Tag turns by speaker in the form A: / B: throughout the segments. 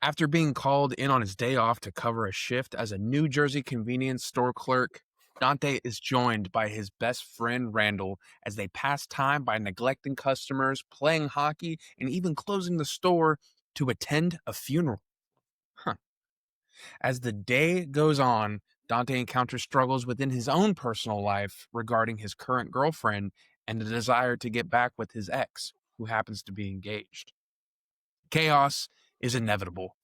A: After being called in on his day off to cover a shift as a New Jersey convenience store clerk, Dante is joined by his best friend Randall as they pass time by neglecting customers, playing hockey, and even closing the store to attend a funeral. Huh. As the day goes on, Dante encounters struggles within his own personal life regarding his current girlfriend and the desire to get back with his ex, who happens to be engaged. Chaos is inevitable.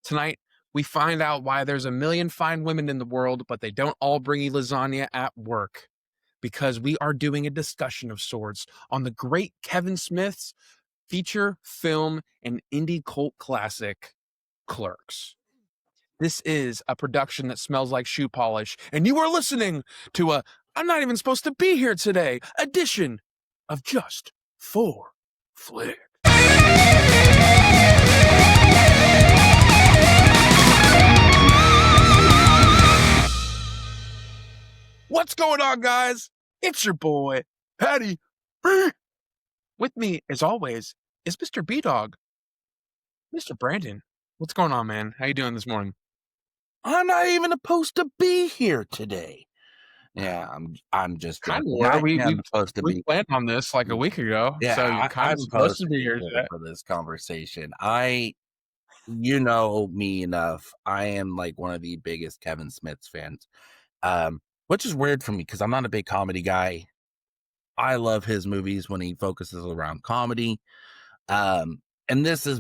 A: Tonight, we find out why there's a million fine women in the world, but they don't all bring you lasagna at work. Because we are doing a discussion of sorts on the great Kevin Smith's feature film and indie cult classic, Clerks. This is a production that smells like shoe polish, and you are listening to a I'm not even supposed to be here today edition of Just for Flix. What's going on, guys? It's your boy, Patty B. With me, as always, is Mr. B-Dawg, Mr. Brandon. What's going on, man? How you doing this morning?
B: I'm not even supposed to be here today. Yeah, I'm just
A: Kind of
B: joking.
A: were.
B: I'm supposed to
A: We
B: be.
A: planned on this like a week ago,
B: Yeah,
A: so you're kind
B: I'm
A: of supposed to be here
B: here for this conversation. You know me enough. I am like one of the biggest Kevin Smith's fans, which is weird for me because I'm not a big comedy guy. I love his movies when he focuses around comedy. And this is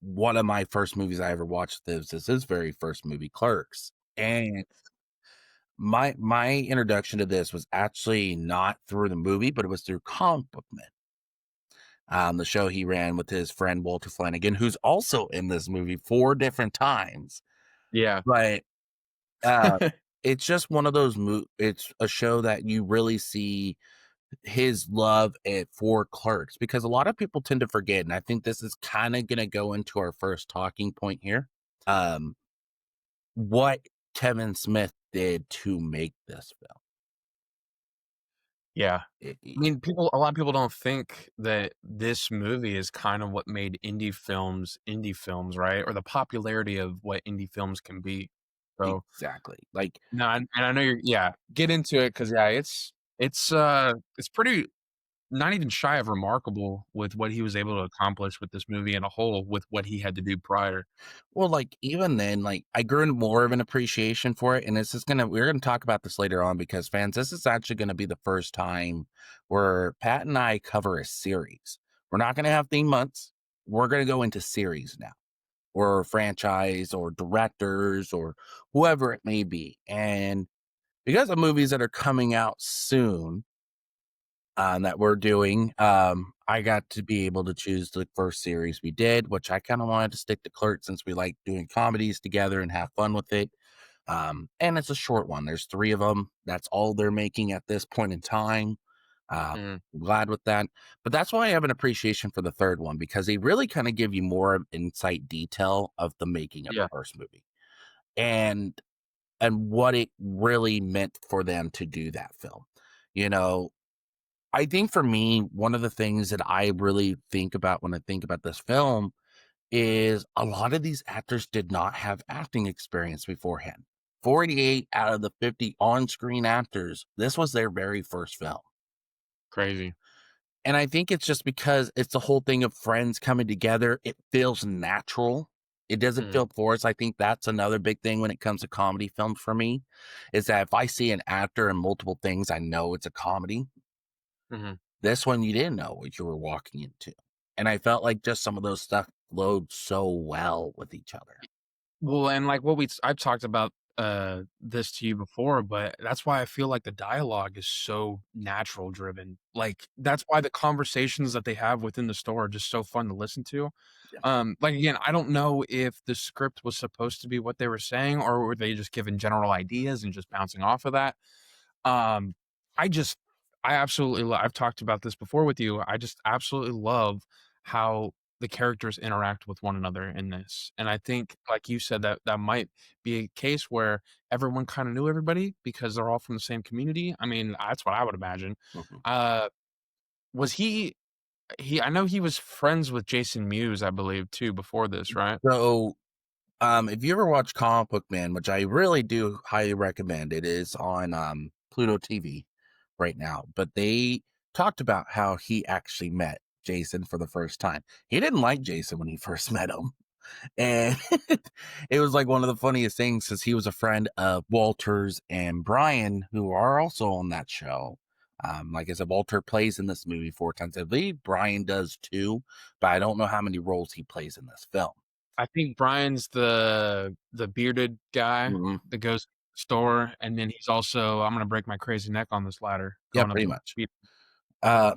B: one of my first movies I ever watched. This is his very first movie, Clerks, and my introduction to this was actually not through the movie, but it was through Comic Book Men, the show he ran with his friend Walter Flanagan, who's also in this movie 4 different times.
A: Yeah.
B: But it's just one of those it's a show that you really see his love for Clerks, because a lot of people tend to forget, and I think this is kind of going to go into our first talking point here. What Kevin Smith did to make this film.
A: Yeah. I mean, a lot of people don't think that this movie is kind of what made indie films, right? Or the popularity of what indie films can be. So
B: Exactly. Like,
A: no, and I know get into it because it's pretty not even shy of remarkable with what he was able to accomplish with this movie in a whole, with what he had to do prior.
B: well, like even then, like I grew more of an appreciation for it, and we're gonna talk about this later on because fans, this is actually gonna be the first time where Pat and I cover a series. We're not gonna have theme months. We're gonna go into series now, or franchise, or directors, or whoever it may be, and because of movies that are coming out soon, that we're doing. I got to be able to choose the first series we did, which I kind of wanted to stick to Clerks since we like doing comedies together and have fun with it. And it's a short one. There's 3 of them. That's all they're making at this point in time. Glad with that. But that's why I have an appreciation for the third one, because they really kind of give you more insight detail of the making of the first movie and what it really meant for them to do that film. You know, I think for me, one of the things that I really think about when I think about this film is a lot of these actors did not have acting experience beforehand. 48 out of the 50 on-screen actors, this was their very first film.
A: Crazy.
B: And I think it's just because it's the whole thing of friends coming together. It feels natural. It doesn't feel forced. I think that's another big thing when it comes to comedy films for me, is that if I see an actor in multiple things, I know it's a comedy. This one, you didn't know what you were walking into. And I felt like just some of those stuff flowed so well with each other.
A: Well, and like I've talked about this to you before, but that's why I feel like the dialogue is so natural driven. Like that's why the conversations that they have within the store are just so fun to listen to. Like again, I don't know if the script was supposed to be what they were saying, or were they just given general ideas and just bouncing off of that. Um, I just I absolutely I've talked about this before with you. I just absolutely love how the characters interact with one another in this. And I think, like you said, that might be a case where everyone kind of knew everybody because they're all from the same community. I mean, that's what I would imagine.
B: Mhm.
A: Was he I know he was friends with Jason Mewes, I believe, too, before this, right?
B: So, if you ever watch Comic Book Man, which I really do highly recommend, it is on Pluto TV right now. But they talked about how he actually met Jason for the first time. He didn't like Jason when he first met him. And it was like one of the funniest things because he was a friend of Walter's and Brian, who are also on that show. Like I said, Walter plays in this movie 4 times. I believe Brian does too, but I don't know how many roles he plays in this film.
A: I think Brian's the bearded guy
B: Mhm.
A: that goes to the store, and then he's also, "I'm gonna break my crazy neck on this ladder,"
B: Yeah,
A: going up
B: pretty
A: the
B: much.
A: beat.
B: Uh,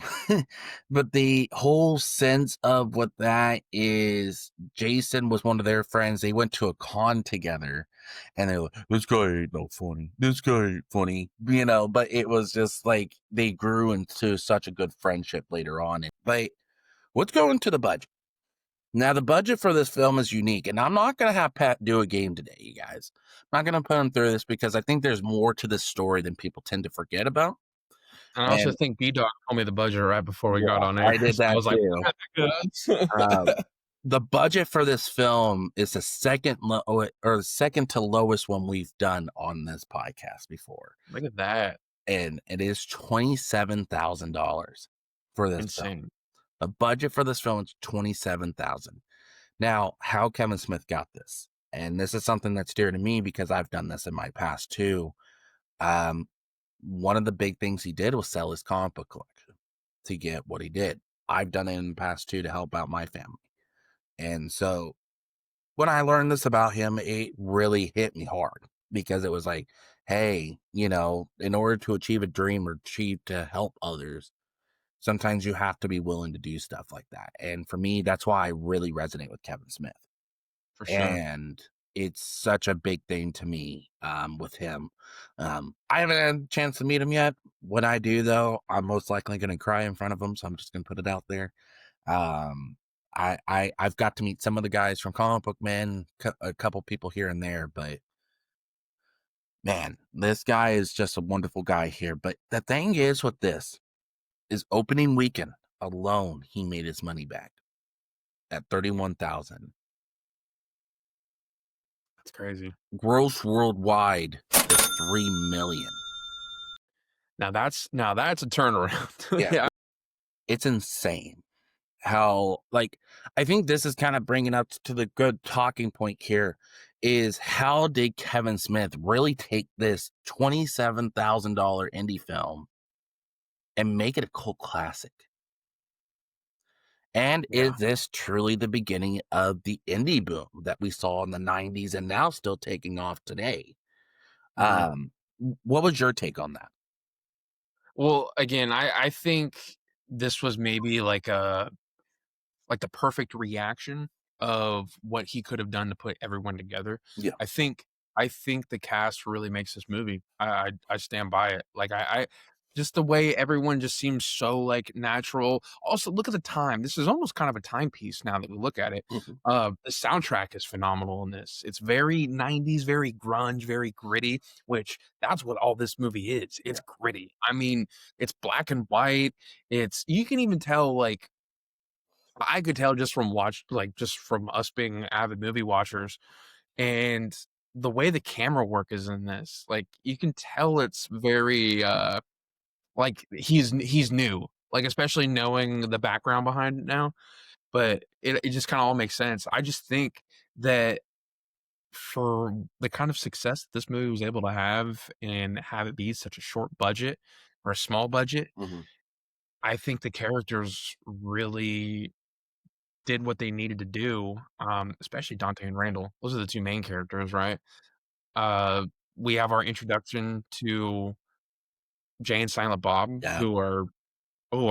B: but the whole sense of what that is, Jason was one of their friends. They went to a con together and they're like, this guy ain't no funny. This guy ain't funny, but it was just like they grew into such a good friendship later on. But let's go into the budget. Now, the budget for this film is unique, and I'm not going to have Pat do a game today, you guys. I'm not going to put him through this because I think there's more to this story than people tend to forget about.
A: And I also
B: And
A: think B-Dawg told me the budget right before we got
B: yeah,
A: on air,
B: I did
A: so I
B: that
A: was like,
B: too.
A: "We're
B: Um,
A: good."
B: the budget for this film is the second to lowest one we've done on this podcast before,
A: Look at that.
B: and it is $27,000 for this film.
A: Insane.
B: The budget for this film is 27,000. Now, how Kevin Smith got this, and this is something that's dear to me because I've done this in my past too. Um, One of the big things he did was sell his comic book collection to get what he did. I've done it in the past too to help out my family. And so when I learned this about him, it really hit me hard because it was like, hey, in order to achieve a dream or achieve to help others, sometimes you have to be willing to do stuff like that. And for me, that's why I really resonate with Kevin Smith.
A: For sure.
B: And it's such a big thing to me with him. I haven't had a chance to meet him yet. When I do, though, I'm most likely going to cry in front of him. So I'm just going to put it out there. Um, I've got to meet some of the guys from Comic Book Man, a couple people here and there, but man, this guy is just a wonderful guy here. But the thing is with this is opening weekend alone, he made his money back at 31,000.
A: That's crazy.
B: Gross worldwide is 3 million.
A: Now that's a turnaround.
B: Yeah,
A: Yeah.
B: it's insane. How I think this is kind of bringing up to the good talking point here is how did Kevin Smith really take this $27,000 indie film and make it a cult classic? And
A: Yeah.
B: is this truly the beginning of the indie boom that we saw in the 90s and now still taking off today?
A: Mhm.
B: What was your take on that?
A: Well, again, I think this was maybe like the perfect reaction of what he could have done to put everyone together.
B: Yeah.
A: I think I think the cast really makes this movie. I stand by it. Like I just the way everyone just seems so like natural. Also, look at the time. This is almost kind of a timepiece now that we look at it.
B: Mhm.
A: The soundtrack is phenomenal in this. It's very 90s, very grunge, very gritty, which that's what all this movie is.
B: Yeah.
A: It's gritty. I mean, it's black and white. It's you can even tell like I could tell just from us being avid movie watchers and the way the camera work is in this, like, you can tell it's very, like, he's new, like, especially knowing the background behind it now, but it just kinda all makes sense. I just think that for the kind of success that this movie was able to have and have it be such a short budget or a small budget,
B: Mhm.
A: I think the characters really did what they needed to do, especially Dante and Randall. Those are the 2 main characters, right? Uh, we have our introduction to Jay and Silent Bob,
B: Yeah.
A: who are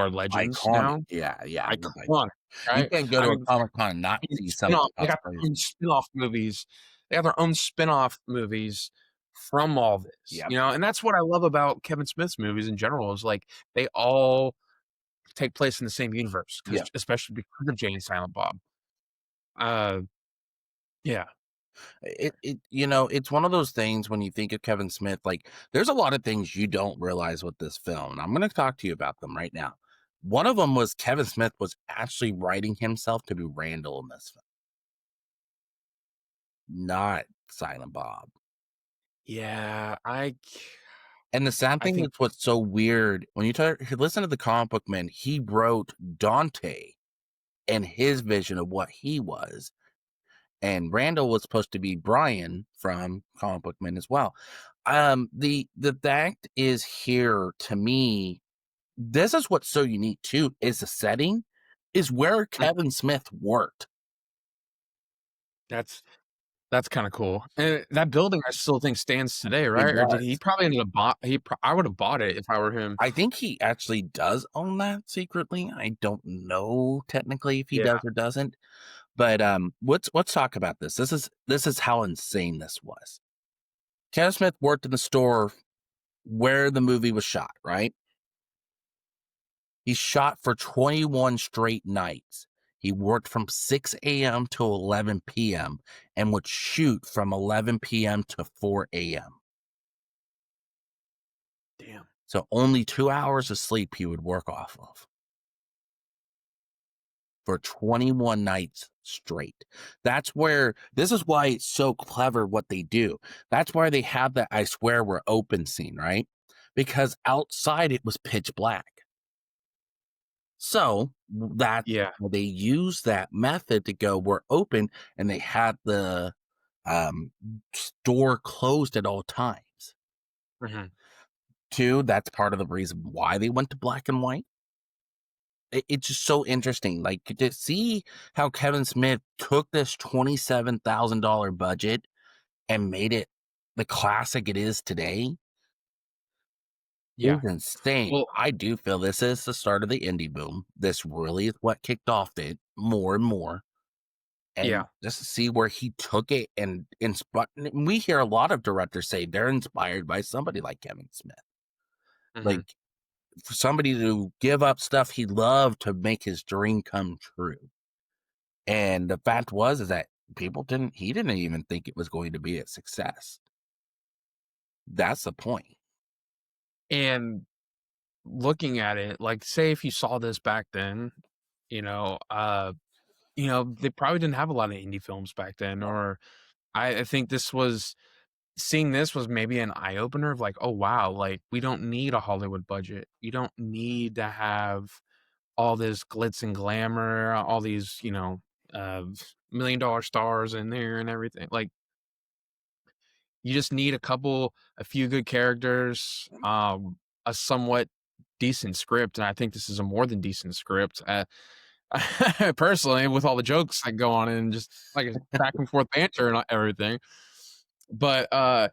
A: legends
B: Iconic.
A: now.
B: Yeah, yeah, it was
A: Iconic,
B: you
A: right?
B: can't go
A: I
B: to a
A: mean,
B: Comic-Con and not
A: fucking
B: see some of
A: spin-off
B: the
A: they got
B: cosplayers.
A: their own spin-off movies. They have their own spin-off movies from all this,
B: Yep,
A: and that's what I love about Kevin Smith's movies in general is, like, they all take place in the same universe, because
B: yep.
A: especially because of Jay and Silent Bob. Uh, yeah.
B: It's one of those things when you think of Kevin Smith, like, there's a lot of things you don't realize with this film, and I'm gonna talk to you about them right now. One of them was Kevin Smith was actually writing himself to be Randall in this film, not Silent Bob.
A: Yeah,
B: And the sad
A: I
B: thing
A: think
B: is what's so weird when you listen to the comic book man, he wrote Dante and his vision of what he was. And Randall was supposed to be Brian from comic book man as well. The fact is here to me, this is what's so unique too, is the setting is where
A: mm,
B: Kevin Smith worked.
A: that's that's kinda cool. And that building I still think stands today,
B: It
A: right? Or did he
B: does.
A: probably ended up bought he pro I would have bought it if I were him.
B: I think he actually does own that secretly. I don't know technically if he
A: Yeah,
B: does or doesn't. But let's talk about this. This is how insane this was. Kevin Smith worked in the store where the movie was shot, right? He shot for 21 straight nights. He worked from 6 a.m. to 11 p.m. and would shoot from 11 p.m. to 4 a.m.
A: damn.
B: So only 2 hours of sleep he would work off of for 21 nights straight. This is why it's so clever what they do. That's why they have that I swear we're open scene, right? Because outside it was pitch black. So that's
A: Yeah,
B: why they use that method to go, we're open, and they had the um, store closed at all times.
A: mhm,
B: Two, that's part of the reason why they went to black and white. It's just so interesting. Like to see how Kevin Smith took this $27,000 budget and made it the classic it is today
A: yeah.
B: is insane.
A: Well,
B: I do feel this is the start of the indie boom. This really is what kicked off it more and more. And
A: yeah,
B: just to see where he took it and inspired. We hear a lot of directors say they're inspired by somebody like Kevin Smith.
A: mhm,
B: Like for somebody to give up stuff he loved to make his dream come true. And the fact was is that he didn't even think it was going to be a success. That's the point.
A: and looking at it, like, say if you saw this back then, you know, they probably didn't have a lot of indie films back then, or I think seeing this was maybe an eye opener of like, "Oh, wow, like, we don't need a Hollywood budget. You don't need to have all this glitz and glamour, all these, uh, $1,000,000 stars in there and everything." Like, you just need a few good characters, a somewhat decent script, and I think this is a more than decent script. Personally, with all the jokes that go on and just like a back and forth banter and everything. But I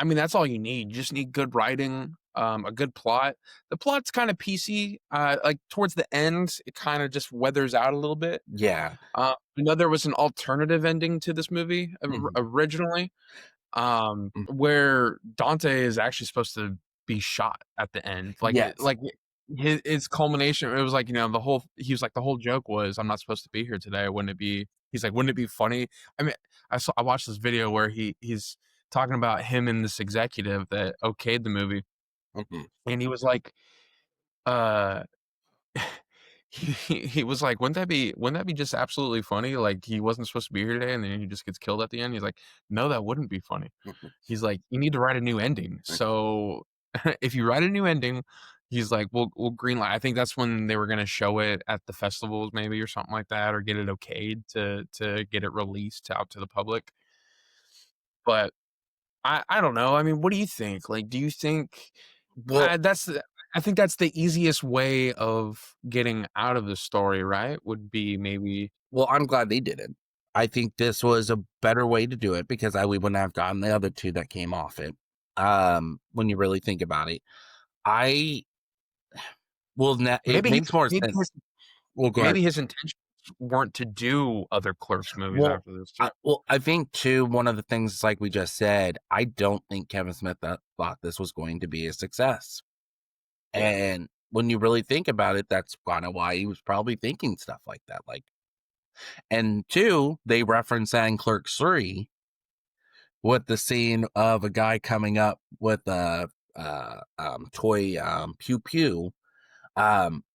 A: mean, that's all you need. You just need good writing, a good plot. The plot's kind of PC. Like towards the end, it kind of just weathers out a little bit.
B: Yeah.
A: I know there was an alternative ending to this movie
B: Mhm.
A: originally,
B: Mm.
A: where Dante is actually supposed to be shot at the end.
B: Yes.
A: His culmination, it was like, he was like, the whole joke was, "I'm not supposed to be here today. Wouldn't it be," he's like, "Wouldn't it be funny?" I mean, I watched this video where he's talking about him and this executive that okayed the movie,
B: Mhm.
A: and he was like, uh he was like, "Wouldn't that be just absolutely funny? Like, he wasn't supposed to be here today, and then he just gets killed at the end." He's like, "No, that wouldn't be funny."
B: Mhm.
A: He's like, "You need to write a new ending." So, if you write a new ending, he's like, "We'll greenlight." I think that's when they were gonna show it at the festivals maybe or something like that, or get it okayed to get it released out to the public. But I don't know. I mean, what do you think? Like, do you think
B: Well,
A: I think that's the easiest way of getting out of the story, right? Would be maybe
B: I'm glad they did it. I think this was a better way to do it because we wouldn't have gotten the other two that came off it. When you really think about it, I it
A: maybe
B: makes more
A: maybe
B: sense.
A: his
B: Well, go ahead.
A: maybe his intentions weren't to do other Clerks movies after this too.
B: I think too, one of the things, like we just said, I don't think Kevin Smith thought this was going to be a success.
A: Yeah.
B: And when you really think about it, that's kind of why he was probably thinking stuff like that. And two, they reference that in Clerks 3 with the scene of a guy coming up with a toy pew pew.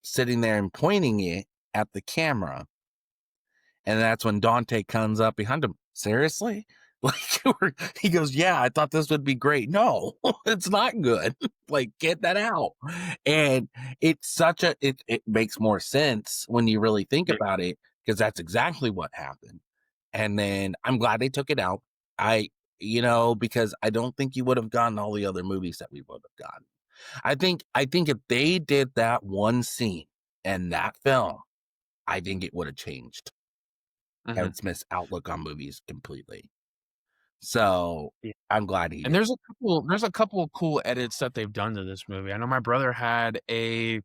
B: sitting there and pointing it at the camera. And that's when Dante comes up behind him. Seriously? Like he goes, yeah, I thought this would be great. No, it's not good. Like, get that out. And it's such a it makes more sense when you really think
A: Yeah.
B: about it, because that's exactly what happened. And then I'm glad they took it out. I because I don't think you would have gotten all the other movies that we would have gotten. I think if they did that one scene in that film, I think it would have changed
A: Mhm.
B: Kevin Smith's outlook on movies completely. So,
A: Yeah.
B: I'm glad he
A: And
B: did.
A: there's a couple of cool edits that they've done to this movie. I know my brother had a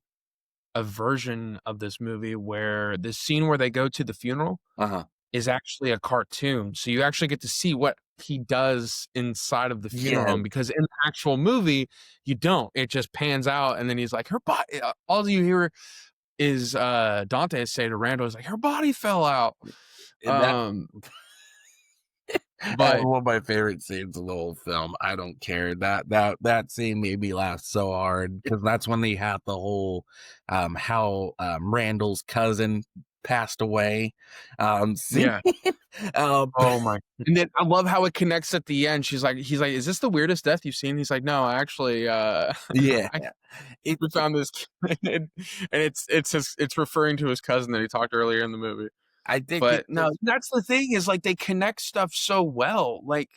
A: version of this movie where the scene where they go to the funeral
B: Uh-huh.
A: is actually a cartoon. So you actually get to see what he does inside of the funeral
B: Yeah,
A: home, because in the actual movie, you don't. It just pans out and then he's like, her body all you hear is Dante say to Randall, is like, her body fell out.
B: and that
A: Um,
B: that's
A: but
B: one of my favorite scenes of the whole film. I don't care. That scene made me laugh so hard, because that's when they had the whole, how, Randall's cousin passed away, scene.
A: yeah.
B: Um,
A: Oh my, and then I love how it connects at the end. He's like, "Is this the weirdest death you've seen?" He's like, "No, actually,
B: yeah.
A: I
B: It
A: we found this," and it's referring to his cousin that he talked earlier in the movie.
B: I think
A: But
B: it's
A: no,
B: just
A: that's the thing, is like they connect stuff so well. Like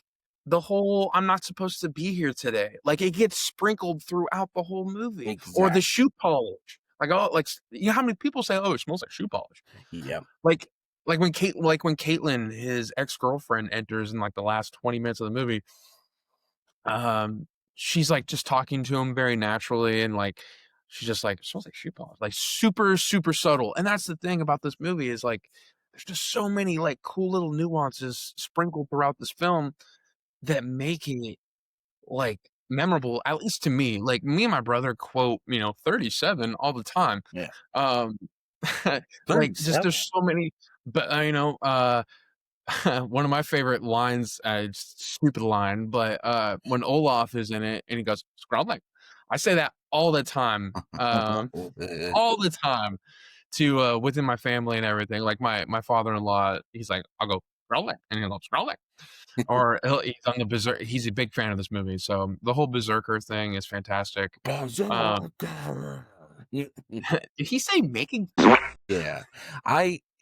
A: the whole "I'm not supposed to be here today," like it gets sprinkled throughout the whole movie, or the
B: exact
A: shoe polish. Like, oh, like you know how many people say, "Oh, it smells like shoe polish."
B: yeah.
A: Like when Caitlin, his ex-girlfriend, enters in, like, the last 20 minutes of the movie, um, she's, like, just talking to him very naturally, and, like, she's just like, "Smells like shoe polish," like, super, super subtle, and that's the thing about this movie is, like, there's just so many, like, cool little nuances sprinkled throughout this film that make it, like, memorable, at least to me. Like, me and my brother quote, 37 all the time.
B: Yeah.
A: Um, like, just
B: 37?
A: there's so many, but, one of my favorite lines, stupid line, but, when Olaf is in it and he goes, "Scrolling." I say that all the time to, within my family and everything. Like, my father-in-law, he's like, I'll go, "Scrolling," and he'll go, "Scrolling." Or he's on the Berserk, he's a big fan of this movie, so the whole Berserker thing is fantastic. Um,
B: Berserker.
A: did he say making
B: Yeah.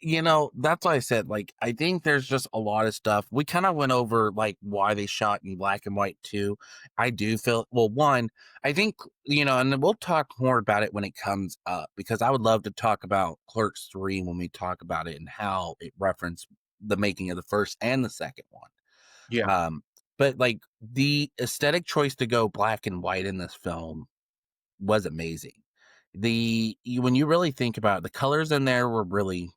B: That's why I said, like, I think there's just a lot of stuff. We kind of went over, like, why they shot in black and white too. I do feel, well, one, I think, and then we'll talk more about it when it comes up, because I would love to talk about Clerks 3 when we talk about it and how it referenced the making of the first and the second one.
A: Yeah.
B: Um, but like the aesthetic choice to go black and white in this film was amazing. When you really think about it, the colors in there were really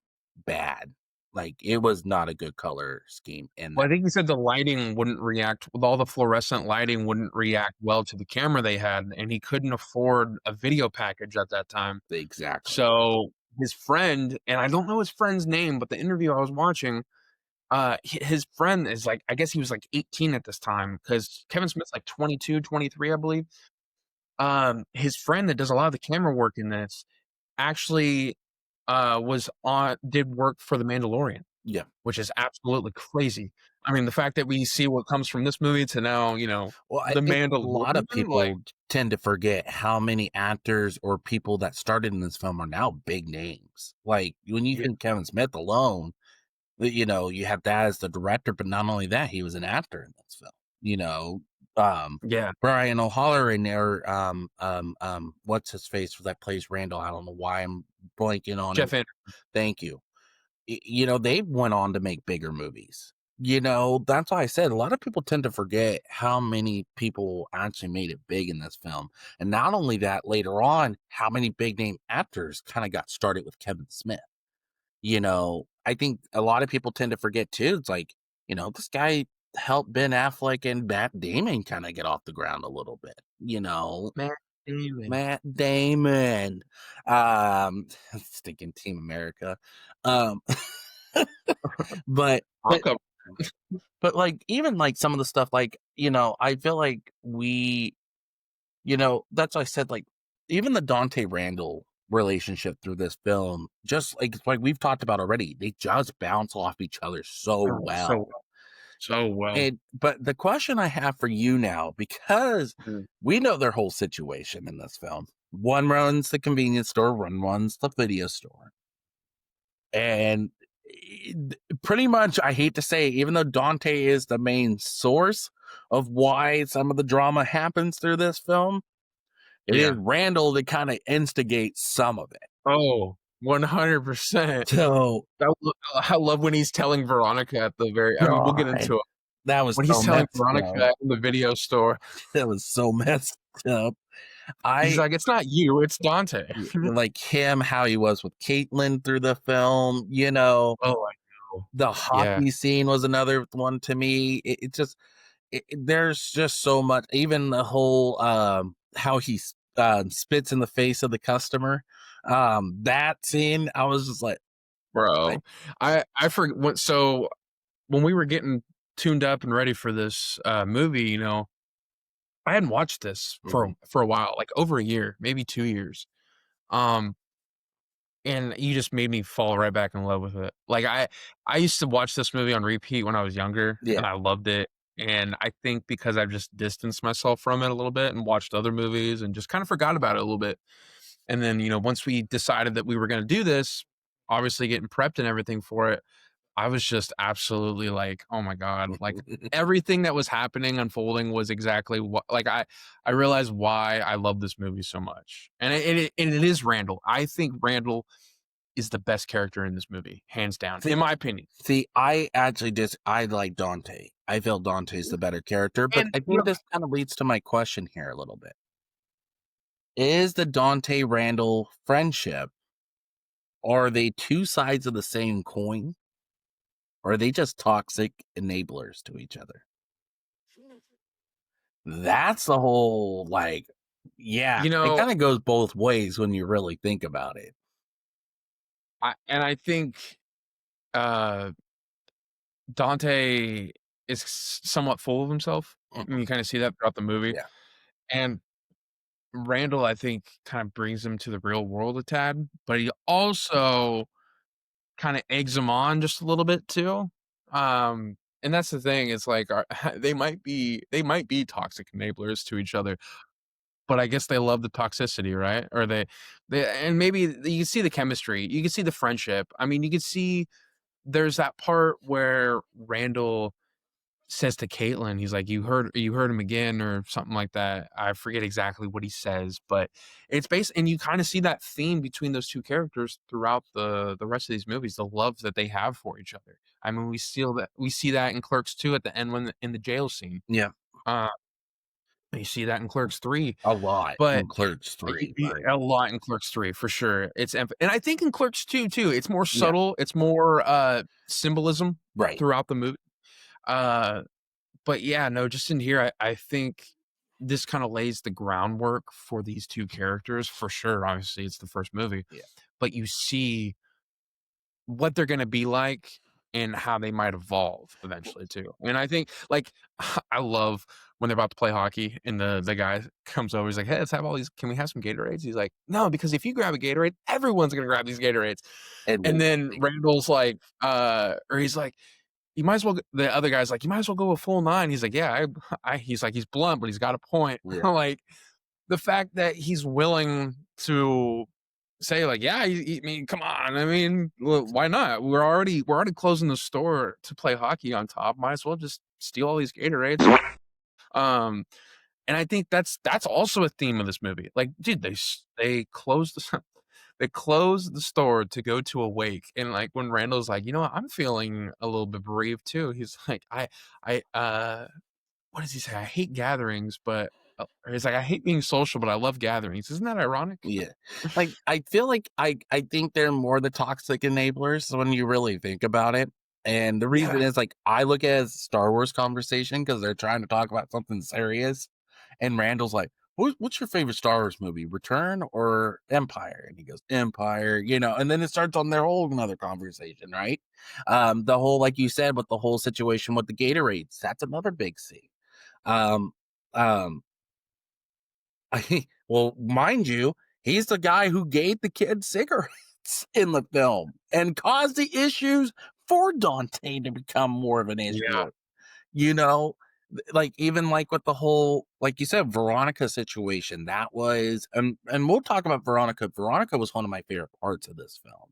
B: bad. Like, it was not a good color scheme in
A: Well,
B: that.
A: I think he said the lighting wouldn't react with all the fluorescent lighting wouldn't react well to the camera they had, and he couldn't afford a video package at that time.
B: Exactly.
A: So, his friend, and I don't know his friend's name, but the interview I was watching, his friend is like, I guess he was like 18 at this time, because Kevin Smith's like 22, 23, I believe. His friend that does a lot of the camera work in this actually, was on did work for The Mandalorian,
B: Yeah.
A: which is absolutely crazy. I mean, the fact that we see what comes from this movie to now,
B: Well, I
A: The
B: think a lot of
A: Mandalorian, like,
B: people tend to forget how many actors or people that started in this film are now big names. Like, when you
A: yeah,
B: think Kevin Smith alone, you have that as the director, but not only that, he was an actor in this film. You know, um,
A: yeah,
B: Brian O'Halloran, or what's his face that plays Randall? I don't know why I'm blanking on him.
A: Jeff An
B: Thank you. They went on to make bigger movies. That's why I said a lot of people tend to forget how many people actually made it big in this film. And not only that, later on, how many big name actors kind of got started with Kevin Smith. I think a lot of people tend to forget too. It's like, this guy helped Ben Affleck and Matt Damon kind of get off the ground a little bit.
A: Matt Damon.
B: Matt Damon, um, stinking Team America, um, but
A: I'll cover
B: like even like some of the stuff, like I feel like that's why I said, like, even the Dante Randall relationship through this film, just like we've talked about already, they just bounce off each other so
A: Oh, so
B: well.
A: well, so well.
B: And but the question I have for you now, because
A: Mhm.
B: we know their whole situation in this film. One runs the convenience store, one runs the video store. And pretty much, I hate to say, even though Dante is the main source of why some of the drama happens through this film, it is
A: Yeah.
B: Randall that kind of instigates some of it.
A: Oh, 100%.
B: So,
A: I love when he's telling Veronica at the very I mean, we'll get
B: God,
A: into it.
B: that was
A: When he's
B: so
A: telling
B: messed up.
A: Veronica in the video store,
B: That was so messed up.
A: he's
B: I
A: like, "It's not you, it's Dante."
B: like him, how he was with Caitlin through the film, you know,
A: Oh, I know.
B: the
A: Yeah,
B: hockey scene was another one to me. It just there's just so much, even the whole how he spits in the face of the customer, that scene, I was just like, I,
A: bro. I forg so when we were getting tuned up and ready for this, movie, I hadn't watched this
B: mhm,
A: for a while, like, over a year, maybe 2 years. Um And you just made me fall right back in love with it. Like, I used to watch this movie on repeat when I was younger,
B: yeah.
A: and I loved it, and I think because I've just distanced myself from it a little bit and watched other movies and just kinda forgot about it a little bit, and then, once we decided that we were gonna do this, obviously getting prepped and everything for it, I was just absolutely like, "Oh my god," like, everything that was happening, unfolding was exactly what like, I realized why I love this movie so much, and it is Randall. I think Randall is the best character in this movie, hands down,
B: see,
A: in my opinion.
B: see, I actually just I like Dante. I feel Dante's the better character, but
A: And,
B: I think this kind of leads to my question here a little bit. Is the Dante Randall friendship, are they two sides of the same coin? Or are they just toxic enablers to each other? That's the whole, like, yeah,
A: you
B: it
A: know,
B: kinda goes both ways when you really think about it.
A: I think, uh, Dante is somewhat full of himself, and
B: Mhm.
A: you kinda see that throughout the movie,
B: Yeah.
A: and Randall, I think, kind of brings him to the real world a tad, but he also kinda eggs him on just a little bit too, and that's the thing, it's like, they might be toxic enablers to each other, but I guess they love the toxicity, right? Or they and maybe you can see the chemistry, you can see the friendship. I mean, you can see there's that part where Randall says to Caitlin, he's like, "You heard him again," or something like that. I forget exactly what he says, but it's based, and you kind of see that theme between those two characters throughout the rest of these movies, the love that they have for each other. I mean, we see that in Clerks 2 at the end when in the jail scene.
B: Yeah.
A: Uh, you see that in Clerks 3,
B: A lot
A: but
B: in Clerks
A: Y
B: 3,
A: y
B: right?
A: a lot in Clerks 3 for sure. And I think in Clerks 2 too, it's more
B: Yeah.
A: subtle, it's more, symbolism
B: Right.
A: throughout the movie. Uh, but yeah, no, just in here, I think this kinda lays the groundwork for these 2 characters for sure, obviously, it's the first movie,
B: Yeah.
A: but you see what they're gonna be like and how they might evolve eventually too. And I think, like, I love when they're about to play hockey and the guy comes over, he's like, "Hey, let's have all these can we have some Gatorades?" He's like, "No, because if you grab a Gatorade, everyone's gonna grab these Gatorades."
B: And
A: And then
B: literally,
A: Randall's like, or he's like, "You might as well" the other guy's like, "You might as well go a full 9." He's like, "Yeah, I" he's like, he's blunt, but he's got a point.
B: yeah,
A: Like, the fact that he's willing to say like, "Yeah, I mean, come on. I mean, why not? We're already closing the store to play hockey on top. Might as well just steal all these Gatorades." Um, and I think that's also a theme of this movie. Like, dude, they closed the they closed the store to go to a wake, and, like, when Randall's like, "You know what? I'm feeling a little bit bereaved too." He's like, I what does he say? "I hate gatherings, but" or he's like, "I hate being social, but I love gatherings." Isn't that ironic?
B: yeah. Like, I feel like I think they're more the toxic enablers when you really think about it, and the reason
A: Yeah.
B: is, like, I look at it as a Star Wars conversation because 'cause they're trying to talk about something serious, and Randall's like, "What's your favorite Star Wars movie, Return or Empire?" And he goes, "Empire," and then it starts on their whole another conversation, right? The whole, like you said, with the whole situation with the Gatorades, that's another big scene. Um, um, I well, mind you, He's the guy who gave the kid cigarettes in the film and caused the issues for Dante to become more of an
A: Yeah.
B: issue. You know, like even like with the whole, like you said, Veronica situation, that was, and we'll talk about Veronica. Veronica was one of my favorite parts of this film,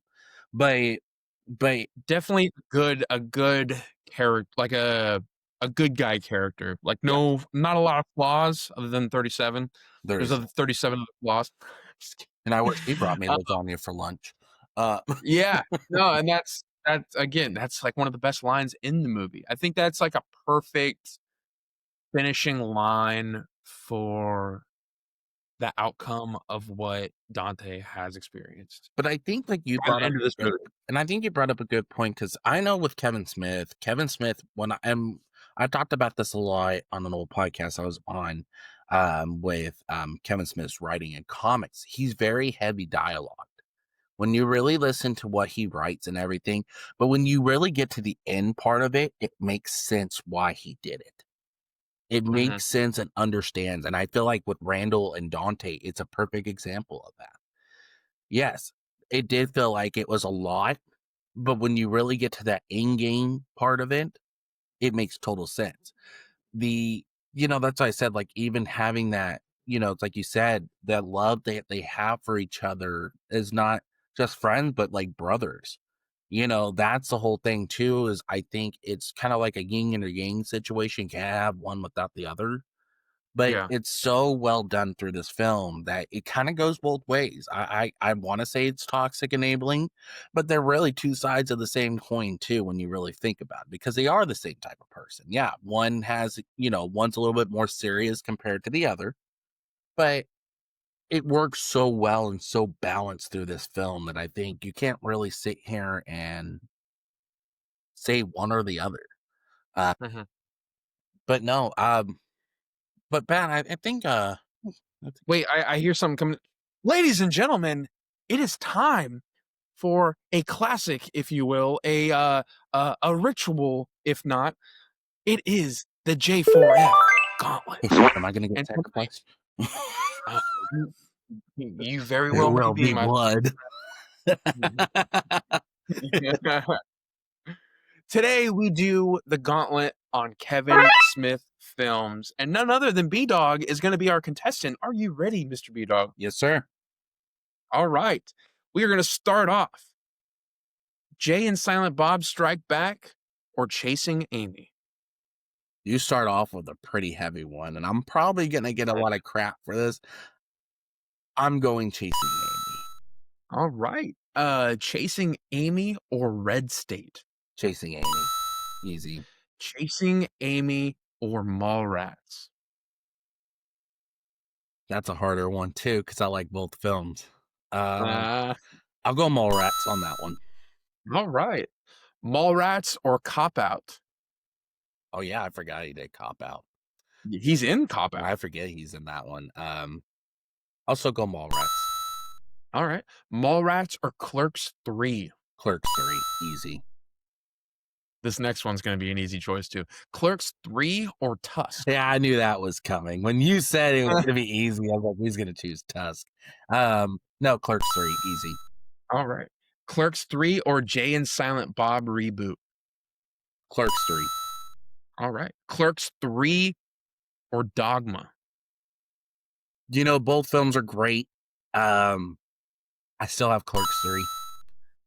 B: but but
A: Definitely a good character, like a good guy character. Like,
B: yeah,
A: not a lot of flaws other than 37.
B: there
A: There's
B: is,
A: other 37 other flaws. Just kidding.
B: and I wish he brought me
A: Uh,
B: lasagna for lunch. Uh,
A: yeah. No, and that's again, that's, like, one of the best lines in the movie. I think that's, like, a perfect finishing line for the outcome of what Dante has experienced
B: but I think like you
A: by the
B: brought up
A: end of
B: a
A: this
B: good,
A: movie.
B: and I think you brought up a good point because I know with Kevin Smith, when I talked about this a lot on an old podcast I was on with Kevin Smith's writing and comics. He's very heavy dialogue when you really listen to what he writes and everything. But when you really get to the end part of it, it makes sense why he did it. It
A: Mhm,
B: makes sense and understands. And I feel like with Randall and Dante, it's a perfect example of that. Yes, it did feel like it was a lot, but when you really get to that end game part of it, it makes total sense. The that's why I said, like, even having that, it's like you said, that love that they have for each other is not just friends, but like brothers. That's the whole thing too, is I think it's kind of like a yin and a yang situation. Can't have one without the other. But
A: yeah,
B: it's so well done through this film that it kinda goes both ways. I wanna say it's toxic enabling, but they're really 2 sides of the same coin too when you really think about it, because they are the same type of person. Yeah, one has, one's a little bit more serious compared to the other, but it works so well and so balanced through this film that I think you can't really sit here and say one or the other. Uh,
A: mhm.
B: but no, but Ben, I think, I think
A: Wait, I hear something coming. Ladies and gentlemen, it is time for a classic, if you will, a ritual, if not. It is the J4F Gauntlet.
B: am I gonna get
A: And tonight,
B: sacrificed?
A: uh, you you very
B: There
A: well may
B: will
A: be,
B: be
A: my
B: blood.
A: Today we do the Gauntlet on Kevin Smith films, and none other than B-Dawg is gonna be our contestant. Are you ready, Mr. B-Dawg?
B: Yes, sir.
A: All right. We are gonna start off. Jay and Silent Bob Strike Back or Chasing Amy?
B: You start off with a pretty heavy one, and I'm probably gonna get a lot of crap for this. I'm going Chasing Amy.
A: All right. Chasing Amy or Red State?
B: Chasing Amy. Easy.
A: Chasing Amy or Mallrats?
B: That's a harder one too, because I like both films. Uh,
A: Uh,
B: I'll go Mallrats on that one.
A: all right. Mallrats or Cop Out?
B: Oh yeah, I forgot he did Cop Out.
A: He's in Cop Out.
B: I forget he's in that one. Also go Mallrats.
A: All right. Mallrats or Clerks 3?
B: Clerks 3. Easy.
A: This next one's going to be an easy choice too. Clerks 3 or Tusk?
B: Yeah, I knew that was coming. When you said it was gonna be easy, I was like, "Who's gonna choose Tusk?" No, Clerks 3, easy.
A: All right. Clerks 3 or Jay and Silent Bob reboot?
B: Clerks 3.
A: All right. Clerks 3 or Dogma?
B: Both films are great. Um, I still have Clerks 3.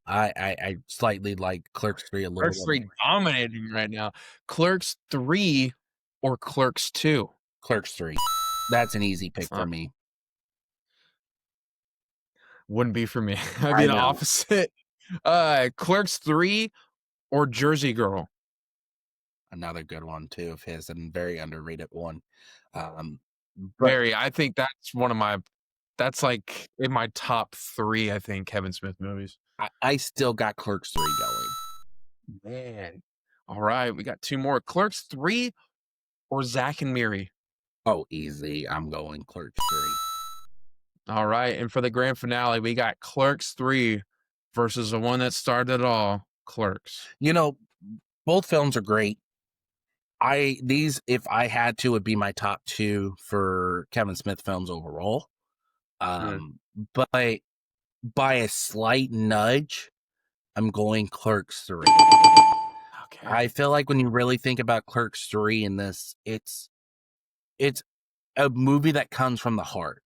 B: I slightly like Clerks 3 a little
A: Clerks
B: bit
A: 3
B: more.
A: dominating right now. Clerks 3 or Clerks 2?
B: Clerks 3. That's an easy pick
A: Uh,
B: for me.
A: wouldn't be for me. I'd be
B: I
A: the
B: know.
A: opposite. Clerks 3 or Jersey Girl?
B: Another good one too of his, and very underrated one. Um, but
A: Very. I think that's like in my top 3, I think, Kevin Smith movies.
B: I still got Clerks 3 going.
A: Man. All right, we got 2 more. Clerks 3 or Zack and Miri?
B: Oh, easy. I'm going Clerks 3.
A: All right, and for the grand finale, we got Clerks 3 versus the one that started it all, Clerks.
B: You know, both films are great. If I had to, would be my top 2 for Kevin Smith films overall.
A: Mm,
B: But by a slight nudge, I'm going Clerks 3. I
A: okay.
B: feel like when you really think about Clerks 3 in this, it's a movie that comes from the heart.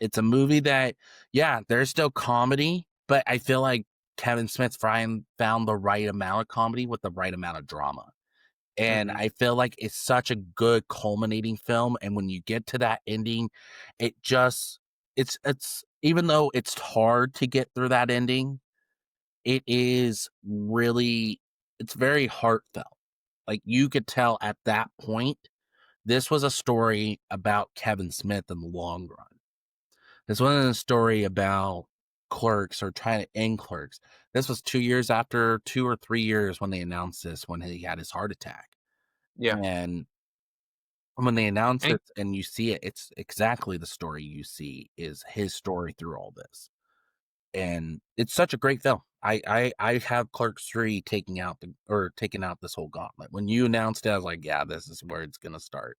B: It's a movie that, yeah, there's still comedy, but I feel like Kevin Smith found the right amount of comedy with the right amount of drama. And
A: Mhm.
B: I feel like it's such a good culminating film. And when you get to that ending, it just it's even though it's hard to get through that ending, it is really it's very heartfelt. Like you could tell at that point, this was a story about Kevin Smith in the long run. This wasn't a story about Clerks or trying to end Clerks. This was 2 years after 2 or 3 years when they announced this, when he had his heart attack.
A: Yeah.
B: And when they announce
A: And
B: it and you see it, it's exactly the story you see is his story through all this. And it's such a great film. I have Clerks 3 taking out this whole gauntlet. When you announced it, I was like, yeah, this is where it's gonna start.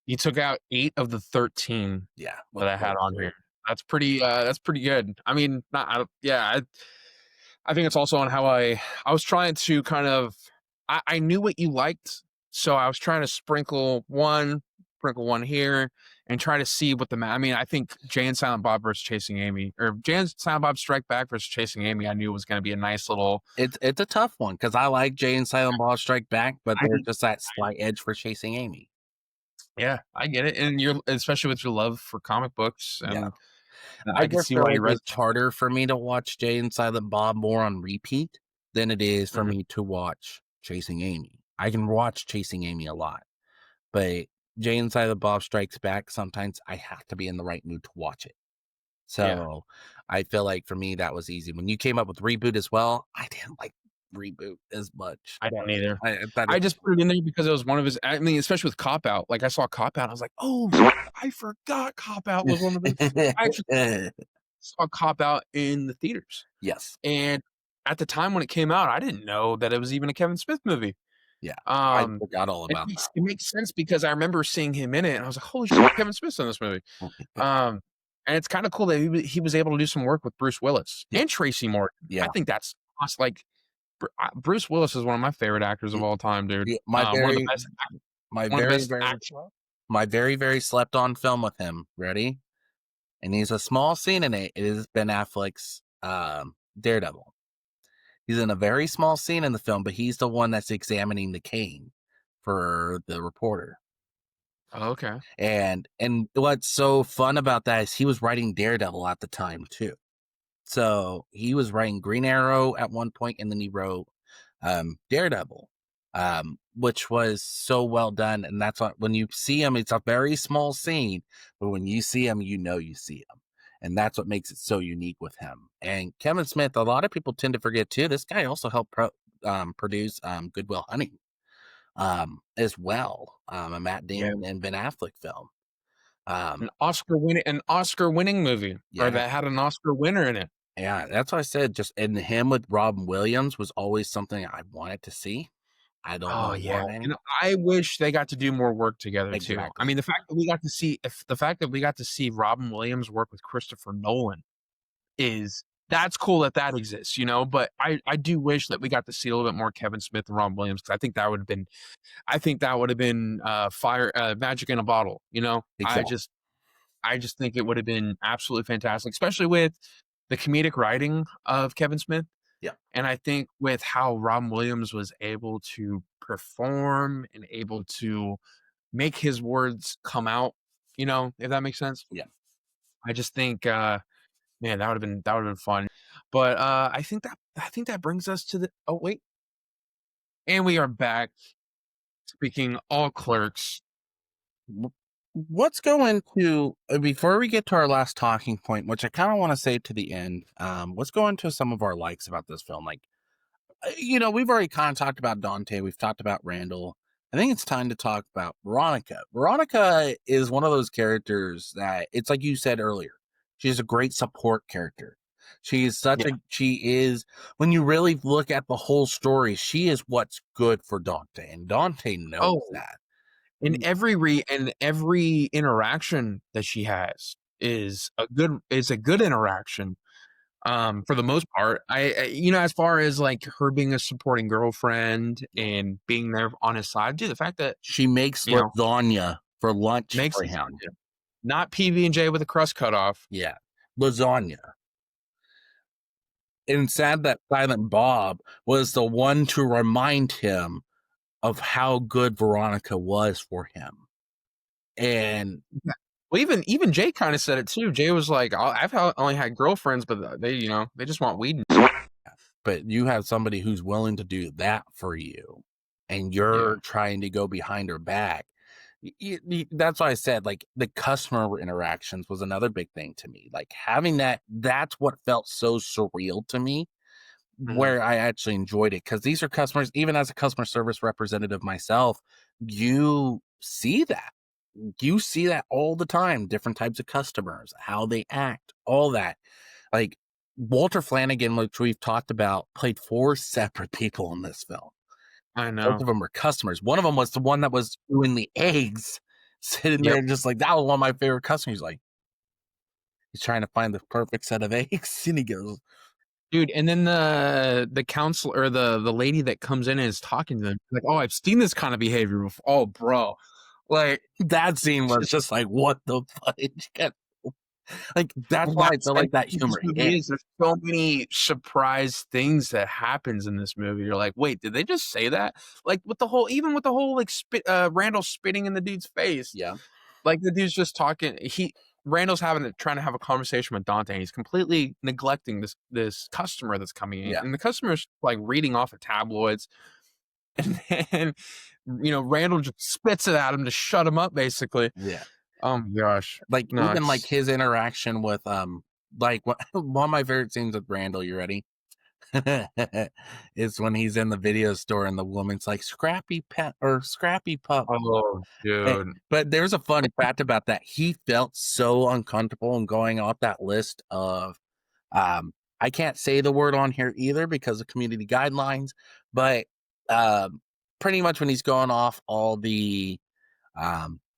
A: you took out 8 of the 13
B: Yeah, with
A: that I had
B: Clerks
A: on
B: 3.
A: here. That's pretty good. I mean, not I don't yeah, I think it's also on how I was trying to kind of I knew what you liked, so I was trying to sprinkle one here, and try to see what I mean, I think Jay and Silent Bob versus Chasing Amy, or Jay and Silent Bob Strike Back versus Chasing Amy, I knew was gonna be a nice little
B: It's a tough one because I like Jay and Silent Bob Strike Back, but
A: I
B: there's just that slight edge for Chasing Amy.
A: yeah, I get it, and you're especially with your love for comic books,
B: Yeah.
A: and
B: I
A: I can
B: just
A: see
B: feel
A: why you
B: like
A: read.
B: it's harder for me to watch Jay and Silent Bob more on repeat than it is for
A: Mhm,
B: me to watch Chasing Amy. I can watch Chasing Amy a lot, but Jay and Silent Bob Strikes Back, sometimes I have to be in the right mood to watch it.
A: yeah.
B: So I feel like for me, that was easy. When you came up with Reboot as well, I didn't like Reboot as much.
A: I don't either.
B: I thought
A: I
B: it
A: just put it in there because it was one of his I mean, especially with Cop Out, like, I saw Cop Out, I was like, "Oh, I forgot Cop Out was one of his." I actually saw Cop Out in the theaters,
B: Yes.
A: and at the time when it came out, I didn't know that it was even a Kevin Smith movie.
B: Yeah. I
A: Um,
B: forgot all
A: it
B: about
A: makes
B: that
A: it makes sense because I remember seeing him in it, and I was like, "Holy shit, Kevin Smith's in this movie."
B: one.
A: Um, and it's kinda cool that he was able to do some work with Bruce Willis
B: Yeah.
A: and Tracy Morgan. I
B: Yeah.
A: think that's awes like, Bruce Willis is one of my favorite actors of
B: Y
A: all time, dude.
B: yeah,
A: One of the best
B: my
A: one of the
B: very,
A: best
B: very
A: action
B: very slept on film with him, ready? And he's a small scene in it. It is Ben Affleck's, Daredevil. He's in a very small scene in the film, but he's the one that's examining the cane for the reporter.
A: Oh, okay.
B: And what's so fun about that is he was writing Daredevil at the time too. So he was writing Green Arrow at one point, and then he wrote Daredevil, which was so well done. And that's what when you see him, it's a very small scene, but when you see him, you see him. And that's what makes it so unique with him. And Kevin Smith, a lot of people tend to forget too. This guy also helped produce Goodwill Hunting as well, a Matt
A: Yeah.
B: Damon and Ben Affleck film. Um,
A: An Oscar-winning movie, or
B: yeah,
A: that had an Oscar winner in it.
B: yeah, that's why I said just and him with Robin Williams was always something I wanted to see. I don't
A: Oh,
B: know
A: yeah,
B: why.
A: and I wish they got to do more work together too. I
B: Exactly.
A: mean, the fact that we got to see Robin Williams work with Christopher Nolan is that's cool that that exists, you know, but I do wish that we got to see a little bit more Kevin Smith and Robin Williams, because I think that would have been, magic in a bottle, you know?
B: Exactly.
A: I just think it would have been absolutely fantastic, especially with the comedic writing of Kevin Smith,
B: Yeah.
A: and I think with how Robin Williams was able to perform and able to make his words come out, you know, if that makes sense?
B: Yeah.
A: I just think, man, that would've been fun. But, I think that brings us to the oh, wait, and we are back speaking all Clerks.
B: W- What's going to before we get to our last talking point, which I kind of want to say to the end, let's go into some of our likes about this film. Like, we've already kind of talked about Dante, we've talked about Randall. I think it's time to talk about Veronica. Veronica is one of those characters that it's like you said earlier. She's a great support character.
A: Yeah.
B: She is when you really look at the whole story, she is what's good for Dante, and Dante knows
A: Oh,
B: that.
A: in every interaction that she has. is a good interaction. For the most part, as far as like her being a supporting girlfriend
B: Yeah.
A: and being there on his side, dude, the fact that
B: She makes
A: you know
B: lasagna for lunch
A: makes
B: for him.
A: lasagna, not PB&J with a crust cut off.
B: Yeah, lasagna. And sad that Silent Bob was the one to remind him of how good Veronica was for him. And
A: Yeah. Well, even Jay kind of said it too. Jay was like, only had girlfriends, but they just want weed.
B: but you have somebody who's willing to do that for you, and
A: Yeah,
B: you're trying to go behind her back. That's why I said, like, the customer interactions was another big thing to me. Like, having that's what felt so surreal to me,
A: mhm,
B: where I actually enjoyed it, because these are customers. Even as a customer service representative myself, you see that. You see that all the time, different types of customers, how they act, all that. Like, Walter Flanagan, which we've talked about, played 4 separate people in this film.
A: I
B: Both
A: know.
B: of them were customers. One of them was the one that was doing the eggs, sitting
A: Yep,
B: there just like, "That was one of my favorite customers." He's like, he's trying to find the perfect set of eggs, and he goes,
A: dude. And then the counselor or the lady that comes in and is talking to them, like, oh, I've seen this kind of behavior before. Oh, bro, like
B: that scene was
A: just
B: just like, "What the fudge?" Like, that's
A: well,
B: why I
A: that's
B: feel
A: and
B: like that
A: this
B: humor
A: movie
B: hit.
A: is there's so many surprise things that happens in this movie. You're like, wait, did they just say that? Like with the whole, even with the whole like Randall spitting in the dude's face.
B: Yeah,
A: Like the dude's just talking. Randall's trying to have a conversation with Dante, and he's completely neglecting this customer that's coming in,
B: yeah,
A: and the customer's like reading off of tabloids, and then Randall just spits it at him to shut him up, basically.
B: yeah.
A: Oh my gosh,
B: Like,
A: no,
B: even, like,
A: it's
B: his interaction with, like, one of my favorite scenes with Randall, you ready? Is when he's in the video store and the woman's like, "Scrappy pet," or "Scrappy pup."
A: oh
B: Eh,
A: dude,
B: but there's a fun fact about that. He felt so uncomfortable in going off that list of, I can't say the word on here either because of community guidelines, but, pretty much when he's going off all the,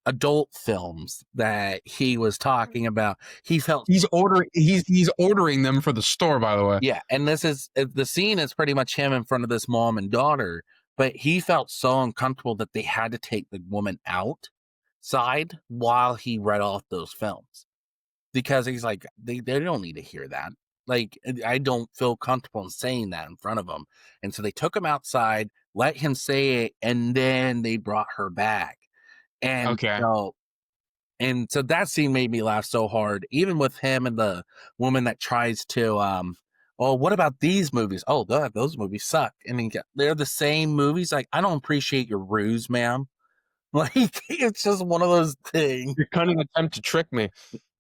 B: adult films that he was talking about, he felt.
A: he's ordering them for the store, by the way.
B: Yeah, and this is the scene is pretty much him in front of this mom and daughter, but he felt so uncomfortable that they had to take the woman outside while he read off those films, because he's like, they don't need to hear that. Like, I don't feel comfortable in saying that in front of them. And so they took him outside, let him say it, and then they brought her back. And
A: Okay,
B: so that scene made me laugh so hard, even with him and the woman that tries to, "Oh, what about these movies? Oh, those movies suck." I mean, they're the same movies. Like, I don't appreciate your ruse, ma'am. Like, it's just one of those things.
A: your cunning attempt to trick me.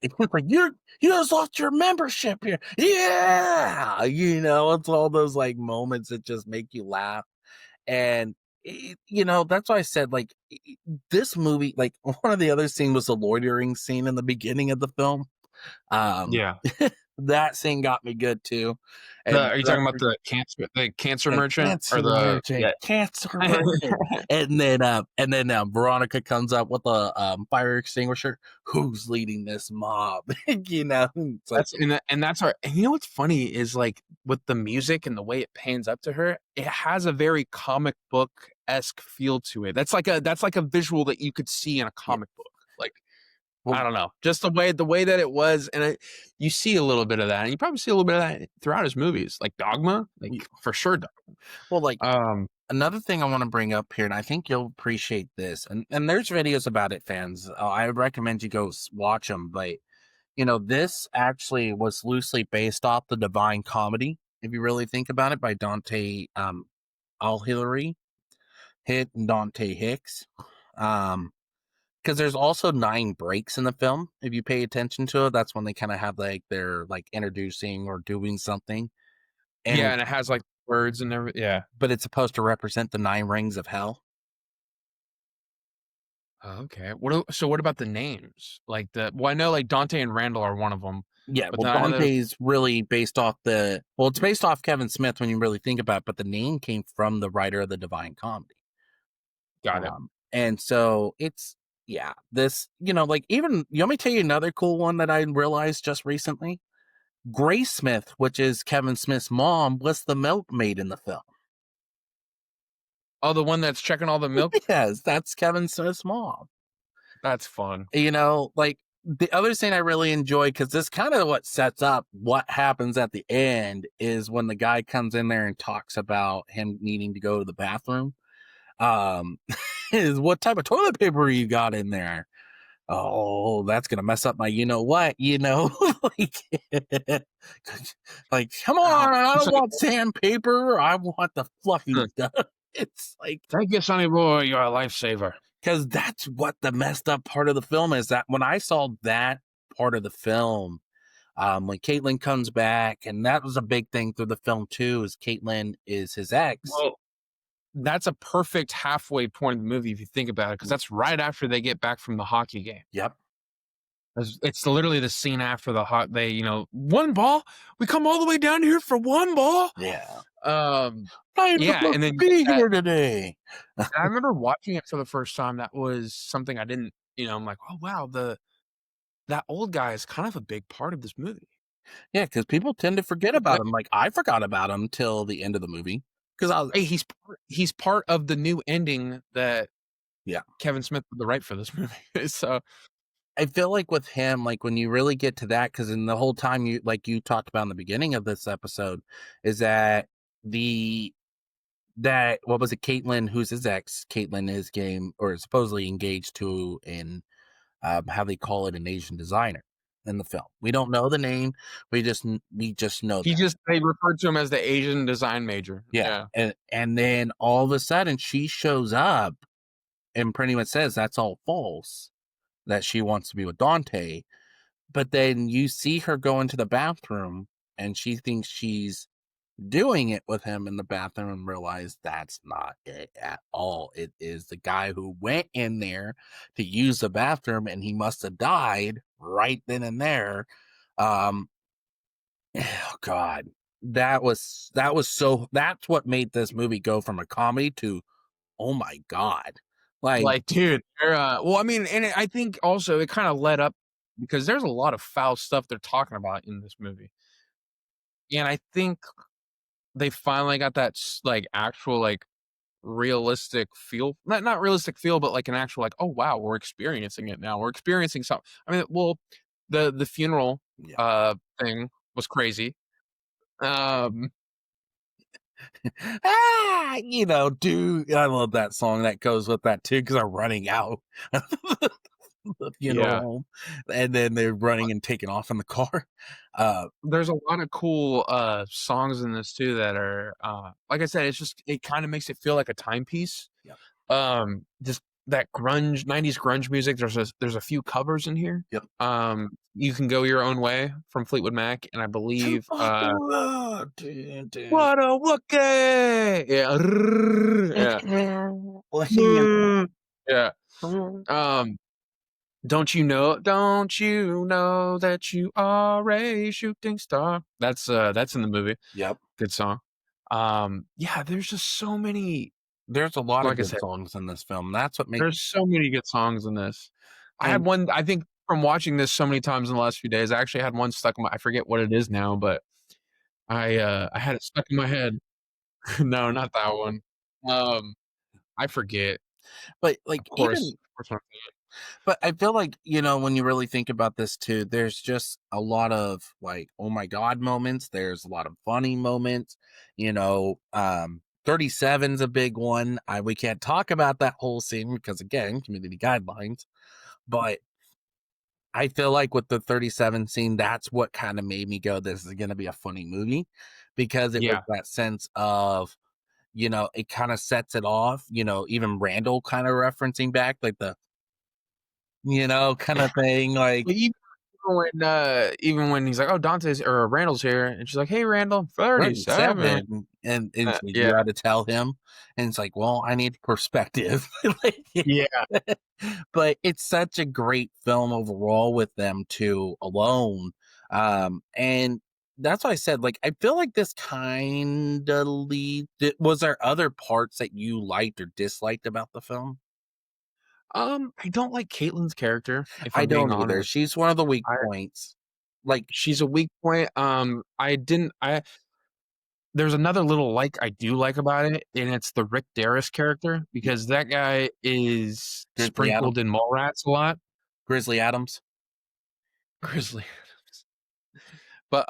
B: It's like, you just lost your membership here. Yeah, it's all those like moments that just make you laugh. And that's why I said, like, this movie, like, one of the other scene was the loitering scene in the beginning of the film. Um,
A: Yeah.
B: that scene got me good too.
A: The
B: And
A: Are you talking about the cancer
B: the
A: merchant or
B: cancer
A: the
B: merchant,
A: yeah.
B: cancer merchant. And then Veronica comes up with a fire extinguisher. Who's leading this mob? It's like,
A: That's our and you know what's funny is like with the music and the way it pans up to her, it has a very comic book-esque feel to it. That's like a visual that you could see in a
B: yeah.
A: comic book. Like,
B: Well,
A: I don't know, just the way that it was, and you see a little bit of that, and you probably see a little bit of that throughout his movies, like Dogma, like
B: y-
A: for sure.
B: well, like,
A: Um,
B: another thing I want to bring up here, and I think you'll appreciate this, and there's videos about it, fans. I would recommend you go watch them. But this actually was loosely based off the Divine Comedy, if you really think about it, by Dante Alhillary Hit and Dante Hicks. Because there's also 9 breaks in the film. If you pay attention to it, that's when they kind of have like they're like introducing or doing something,
A: yeah,
B: and
A: and it has like words and everything. Yeah.
B: but it's supposed to represent the 9 rings of hell.
A: Oh, okay. What about the names? Like I know like Dante and Randall are one of them,
B: Yeah,
A: but
B: well,
A: then I know there's
B: Dante's really based off it's based off Kevin Smith when you really think about it, but the name came from the writer of the Divine Comedy.
A: got it.
B: And so Yeah, this, like, even you want me to tell you another cool one that I realized just recently? Grace Smith, which is Kevin Smith's mom, was the milkmaid in the film.
A: Oh, the one that's checking all the milk?
B: Yes, that's Kevin Smith's mom.
A: That's fun.
B: Like, the other thing I really enjoy, because this kind of what sets up what happens at the end, is when the guy comes in there and talks about him needing to go to the bathroom. Um, is what type of toilet paper you got in there? Oh, that's gonna mess up my what, like, like, come
A: Oh,
B: on, I
A: it's
B: don't
A: like,
B: want sandpaper, I want the fluffy
A: "Huh,
B: stuff. It's like,
A: thank you, Sonny boy, you're a lifesaver."
B: because that's what the messed up part of the film is, that when I saw that part of the film, when Caitlin comes back, and that was a big thing through the film too, is Caitlin is his ex.
A: Well, that's a perfect halfway point in the movie if you think about it, because that's right after they get back from the hockey game.
B: Yep.
A: It's literally the scene after the hot they, "1 ball? We come all the way down here for 1 ball?"
B: Yeah.
A: Um,
B: I'm
A: yeah,
B: supposed
A: and
B: to
A: then
B: be
A: that
B: here today.
A: I remember watching it for the first time, that was something I didn't I'm like, "Oh, wow, that old guy is kind of a big part of this movie."
B: Yeah, because people tend to forget about him. Like, I forgot about him till the end of the movie, because I was
A: Hey, he's part of the new ending that
B: yeah.
A: Kevin Smith did the right for this movie. So,
B: I feel like with him, like, when you really get to that, because in the whole time you talked about in the beginning of this episode, is that the that what was it, Caitlin, who's his ex, Caitlin is game or supposedly engaged to in, how they call it, an Asian designer in the film. We don't know the name, we just know that.
A: they referred to him as the Asian design major.
B: Yeah,
A: Yeah.
B: and then all of a sudden she shows up and pretty much says that's all false, that she wants to be with Dante. But then you see her go into the bathroom and she thinks she's doing it with him in the bathroom and realize that's not it at all. It is the guy who went in there to use the bathroom and he must have died right then and there. Um, oh God. That's what made this movie go from a comedy to, oh my God. Like,
A: Like, dude, well, I mean, and I think also it kinda led up because there's a lot of foul stuff they're talking about in this movie, and I think they finally got that like, actual, like, realistic feel not realistic feel, but, like, an actual, like, "Oh, wow, we're experiencing it now. We're experiencing some." I mean, well, the funeral,
B: yeah.
A: thing was crazy. Um,
B: Dude, I love that song that goes with that too, because I'm running out of the funeral
A: yeah.
B: home, and then they're running and taking off in the car. Uh,
A: There's a lot of cool, songs in this too that are, like I said, it kinda makes it feel like a timepiece.
B: yep,
A: Just that grunge 90s grunge music, there's a few covers in here.
B: yep.
A: You Can Go Your Own Way from Fleetwood Mac, and I
B: To
A: believe,
B: walk the road, dun, dun.
A: What a Wookie! Yeah, yeah.
B: Well,
A: Mm. Yeah, um, don't you know that you are a shooting star? That's in the movie.
B: yep.
A: Good song. Yeah, there's just so many
B: There's a lot of
A: like I
B: good
A: said,
B: songs in this film. That's what makes
A: there's so many good songs in this. I had
B: and
A: one I think from watching this so many times in the last few days, I actually had one stuck in my I forget what it is now, but I had it stuck in my head. No, not that one. Um, I forget.
B: but
A: Of
B: like
A: course,
B: even
A: of course not.
B: But I feel like, when you really think about this too, there's just a lot of like, oh my God moments. There's a lot of funny moments, 37's a big one. We can't talk about that whole scene because again, community guidelines. But I feel like with the 37 scene, that's what kind of made me go, this is gonna be a funny movie, because it was
A: Yeah.
B: that sense of, it kind of sets it off, even Randall kind of referencing back, like the kind of thing, like
A: Well, even when he's like, "Oh, Dante's or Randall's here," and she's like, "Hey, Randall, 37."
B: 37, and it's like,
A: Yeah,
B: you had to tell him, and it's like, well, I need perspective. Like,
A: yeah.
B: but it's such a great film overall with them two alone, and that's why I said, like, I feel like this kinda was there other parts that you liked or disliked about the film?
A: I don't like Caitlyn's character, if
B: I
A: I'm being
B: don't either.
A: honest.
B: She's one of the weak
A: I
B: points. Like,
A: She's a weak point. I didn't I There's another little I do like about it, and it's the Rick Derris character
B: yeah,
A: because that guy is
B: Grizzly Adams.
A: sprinkled in Mallrats a lot.
B: Grizzly Adams.
A: Grizzly. But,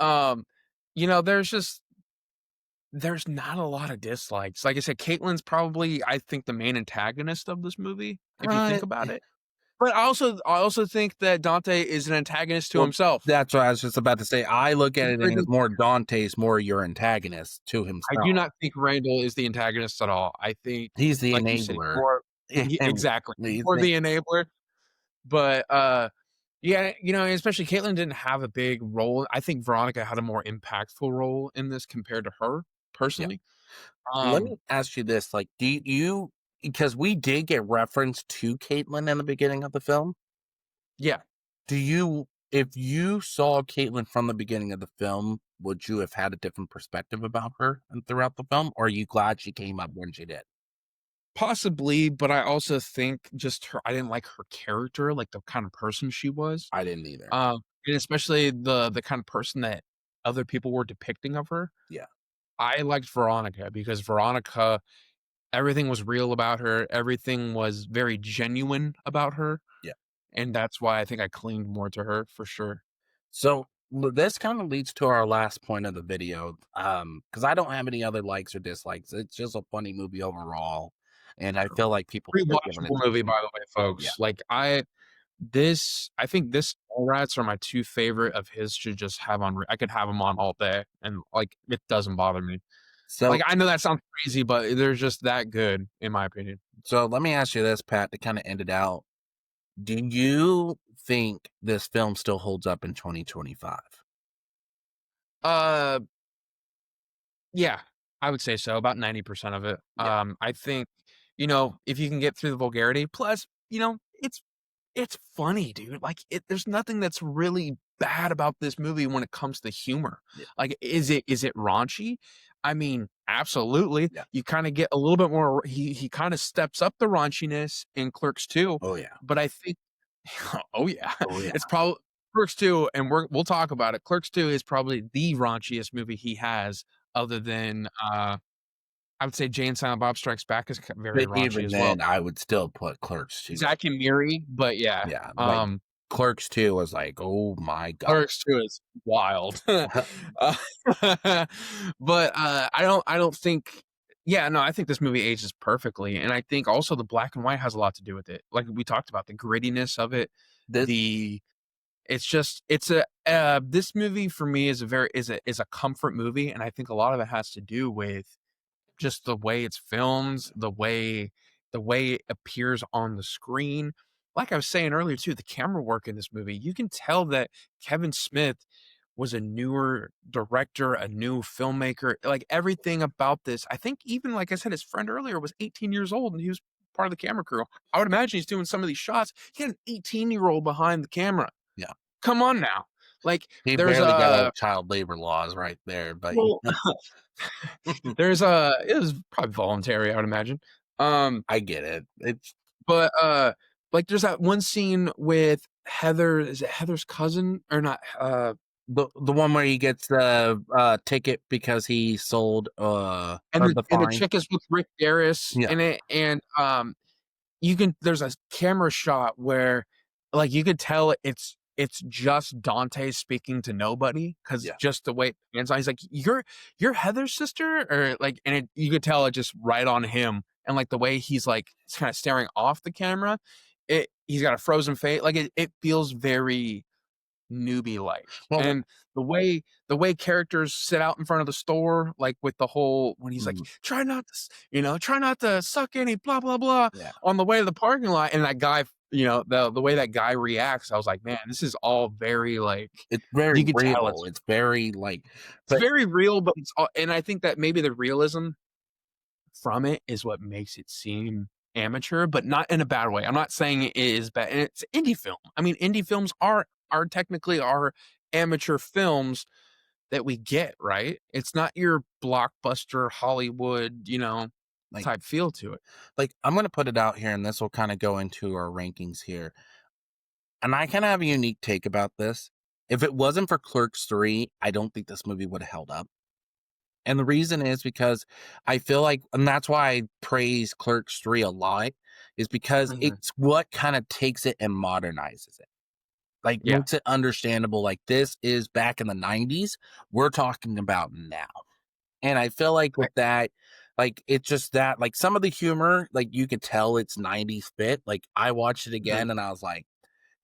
A: there's not a lot of dislikes. Like I said, Caitlyn's probably, I think, the main antagonist of this movie, if you
B: Uh,
A: think about it. But I also think that Dante is an antagonist to
B: well,
A: himself.
B: that's what I was just about to say. I look at
A: He's
B: it
A: very
B: as
A: good.
B: more Dante's more your antagonist to
A: I do
B: himself.
A: not think Randall is the antagonist at all. I think,
B: He's the
A: like you said,
B: enabler.
A: more
B: And
A: exactly,
B: he's
A: more
B: the
A: the enabler. But, yeah, especially Caitlyn didn't have a big role. I think Veronica had a more impactful role in this compared to her,
B: yeah.
A: personally.
B: Let
A: Um,
B: me ask you this, like, do you because we did get reference to Caitlyn in the beginning of the film.
A: yeah,
B: Do you if you saw Caitlyn from the beginning of the film, would you have had a different perspective about her and throughout the film, or are you glad she came up when she did?
A: possibly, but I also think just I didn't like her character, like, the kind of person she was.
B: I didn't either.
A: And especially the kind of person that other people were depicting of her.
B: Yeah,
A: I liked Veronica because Veronica, everything was real about her, everything was very genuine about her,
B: yeah.
A: and that's why I think I clinged more to her for sure.
B: So this kind of leads to our last point of the video, because I don't have any other likes or dislikes. It's just a funny movie overall, and I feel like people should give it.
A: Rewatchable movie, by the way,
B: Yeah,
A: folks. I think this Rats are my 2 favorite of his to just have on re I could have them on all day, and, it doesn't bother me.
B: so
A: I know that sounds crazy, but they're just that good, in my opinion.
B: let me ask you this, Pat, to kind of end it out. Do you think this film still holds up in 2025?
A: Uh, yeah, I would say so, about 90% of it.
B: Yeah,
A: I think, if you can get through the vulgarity, plus, it's funny, dude. There's nothing that's really bad about this movie when it comes to humor.
B: yeah,
A: Is it raunchy? I mean, absolutely.
B: yeah.
A: You kind of get a little bit more. He kind of steps up the raunchiness in Clerks 2,
B: Oh yeah,
A: but I think, oh yeah,
B: oh yeah.
A: it's probably Clerks 2, and we'll talk about it. Clerks 2 is probably the raunchiest movie he has, other than I would say Jay and Silent Bob Strikes Back is very
B: But
A: raunchy
B: even
A: as well.
B: then, I would still put Clerks 2.
A: Zack and Miri, but yeah,
B: Yeah, like Clerks 2 was like, oh my god.
A: Clerks 2 is wild. Uh, but, I don't think yeah, no, I think this movie ages perfectly, and I think also the black and white has a lot to do with it. Like we talked about, the grittiness of it,
B: This
A: the it's just it's a this movie for me is a comfort movie, and I think a lot of it has to do with just the way it's filmed, the way it appears on the screen. Like I was saying earlier too, the camera work in this movie, you can tell that Kevin Smith was a newer director, a new filmmaker. Like everything about this, I think even like I said, his friend earlier was 18 years old and he was part of the camera crew. I would imagine he's doing some of these shots. He had an 18-year-old behind the camera.
B: yeah,
A: Come on now. Like
B: he
A: there's
B: barely got out
A: a
B: of child labor laws right there, but
A: well, it was probably voluntary, I would imagine. Um,
B: I get it. It's
A: but, there's that one scene with Heather is it Heather's cousin or not?
B: the one where he gets the, ticket because he sold,
A: And
B: or
A: the
B: the
A: and the
B: fine.
A: chick is with Rick Derris
B: Yeah,
A: in it, and, there's a camera shot where, you could tell it's just Dante speaking to nobody because
B: yeah.
A: just the way it pans on, he's like, "You're Heather's sister?" Or, and you could tell it just right on him, and, the way he's, kinda staring off the camera, he's got a frozen face, it feels very newbie-like,
B: Well,
A: and the way characters sit out in front of the store, with the whole when he's like,
B: mm,
A: try not to suck any blah, blah, blah,"
B: yeah.
A: on the way to the parking lot, and that guy, the way that guy reacts, I was like, "Man, this is all very,
B: It's very
A: you could tell
B: real. It's very,
A: it's
B: but
A: very real, but it's all and I think that maybe the realism from it is what makes it seem amateur, but not in a bad way. I'm not saying it is bad, and it's indie film. I mean, indie films are technically our amateur films that we get, right? It's not your blockbuster Hollywood,
B: Like
A: type feel to it.
B: I'm gonna put it out here, and this will kind of go into our rankings here. And I kind of have a unique take about this. If it wasn't for Clerks 3, I don't think this movie would have held up. And the reason is because I feel like, and that's why I praise Clerks 3 a lot, is because
A: Mhm.
B: it's what kind of takes it and modernizes it. Like,
A: Yeah.
B: makes it understandable. Like, this is back in the 90s. We're talking about now. And I feel like
A: I
B: with that, like, it's just that, like, some of the humor, like, you could tell it's 90s fit. Like, I watched it
A: Mhm.
B: again and I was like,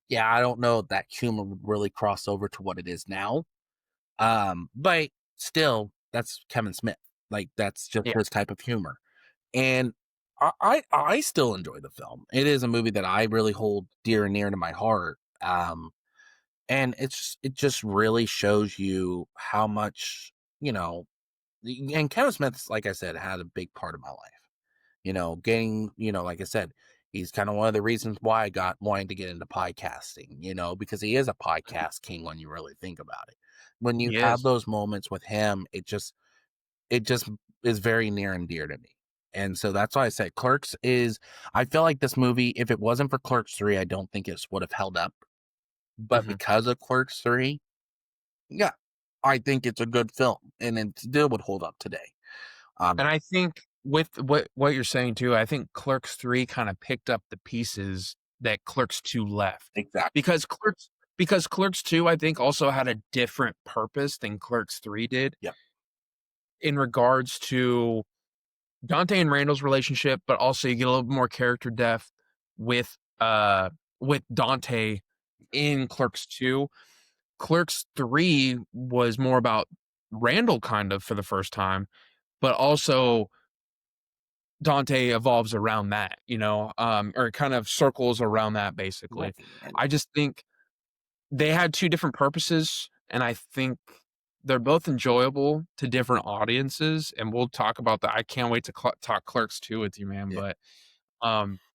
B: yeah, I don't know if that humor would really cross over to what it is now. But still, that's Kevin Smith. Like, that's just
A: Yeah.
B: his type of humor. And I still enjoy the film. It is a movie that I really hold dear and near to my heart. And it just really shows you how much, you know, and Kevin Smith's, like I said, had a big part of my life. Getting, like I said, he's kind of one of the reasons why I got wanting to get into podcasting, because he is a
A: Mhm.
B: podcast king when you really think about it. When you
A: He
B: have
A: is.
B: those moments with him, it just is very near and dear to me. And so that's why I said Clerks is, I feel like this movie, if it wasn't for Clerks 3, I don't think it would have held up. But
A: Mhm.
B: because of Clerks 3, yeah, I think it's a good film and it still would hold up today.
A: And
B: Um,
A: I think with what you're saying too, I think Clerks 3 kinda picked up the pieces that Clerks 2 left.
B: exactly.
A: Because Clerks 2, I think, also had a different purpose than Clerks 3 did
B: Yep.
A: in regards to Dante and Randall's relationship, but also you get a little more character depth with, with Dante in Clerks 2. Clerks 3 was more about Randall kind of for the first time, but also Dante evolves around that, or kind of circles around that basically.
B: Right. And
A: I just think they had 2 different purposes, and I think they're both enjoyable to different audiences, and we'll talk about that. I can't wait to talk Clerks 2 with you, man,
B: yeah.
A: but,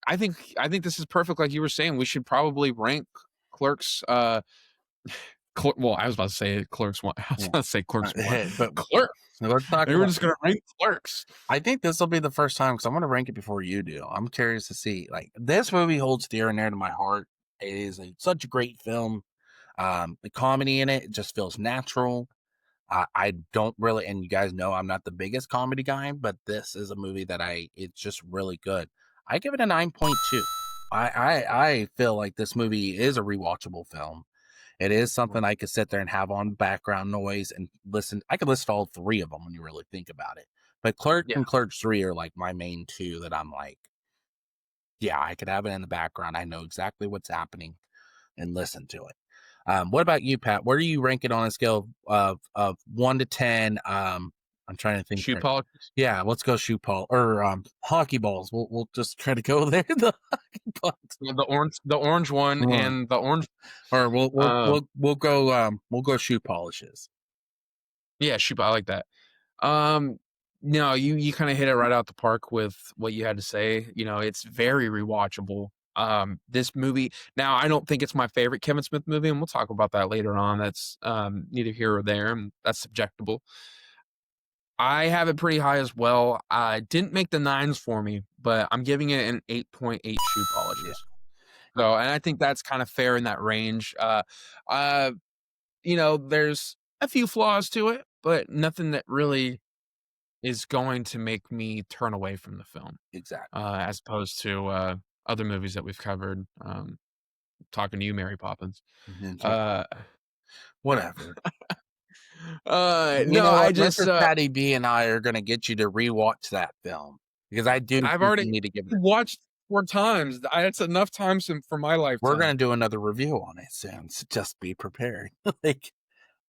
A: I think this is perfect like you were saying. We should probably rank Clerks, well, I was about to say Clerks 1. I was
B: Yeah.
A: about to say Clerks 1.
B: But
A: Clerks!
B: let's talk
A: They were
B: about.
A: just gonna rank Clerks.
B: I think this will be the first time because I'm going to rank it before you do. I'm curious to see. Like, this movie holds dear and near to my heart. It is such a great film. The comedy in it just feels natural. I don't really, and you guys know I'm not the biggest comedy guy, but this is a movie that it's just really good. I give it a 9.2. I feel like this movie is a rewatchable film. It is something I could sit there and have on background noise and listen. I could list all three of them when you really think about it. But Clerks
A: Yeah.
B: and Clerks 3 are like my main two that I'm like, yeah, I could have it in the background. I know exactly what's happening and listen to it. What about you, Pat? Where do you rank it on a scale of 1 to 10? I'm trying to think
A: Shoe
B: here.
A: polish.
B: Yeah, let's go shoot ball or hockey balls. We'll just try to go there. The hockey balls.
A: Yeah, the orange one
B: Or
A: and the orange
B: we'll we'll
A: um
B: we'll we'll go shoe polishes.
A: yeah, shoot, I like that. Um, no, you kinda hit it right out the park with what you had to say. It's very rewatchable. This movie now, I don't think it's my favorite Kevin Smith movie, and we'll talk about that later on. That's, neither here or there, and that's subjectable. I have it pretty high as well. Didn't make the nines for me, but I'm giving it an 8.8 shoe
B: Yeah,
A: polishes. So, and I think that's kind of fair in that range. Uh, there's a few flaws to it, but nothing that really is going to make me turn away from the film,
B: exactly.
A: as opposed to other movies that we've covered. Talking to you, Mary Poppins.
B: And then it's
A: Uh,
B: whatever. You
A: no,
B: know
A: I
B: what?
A: just
B: Mr. Patty B and I are gonna get you to rewatch that film because I do
A: I've
B: think
A: already
B: you need to give it.
A: watched 4 times. It's enough times for my
B: We're gonna
A: lifetime.
B: do another review on it soon, so just be prepared. Like,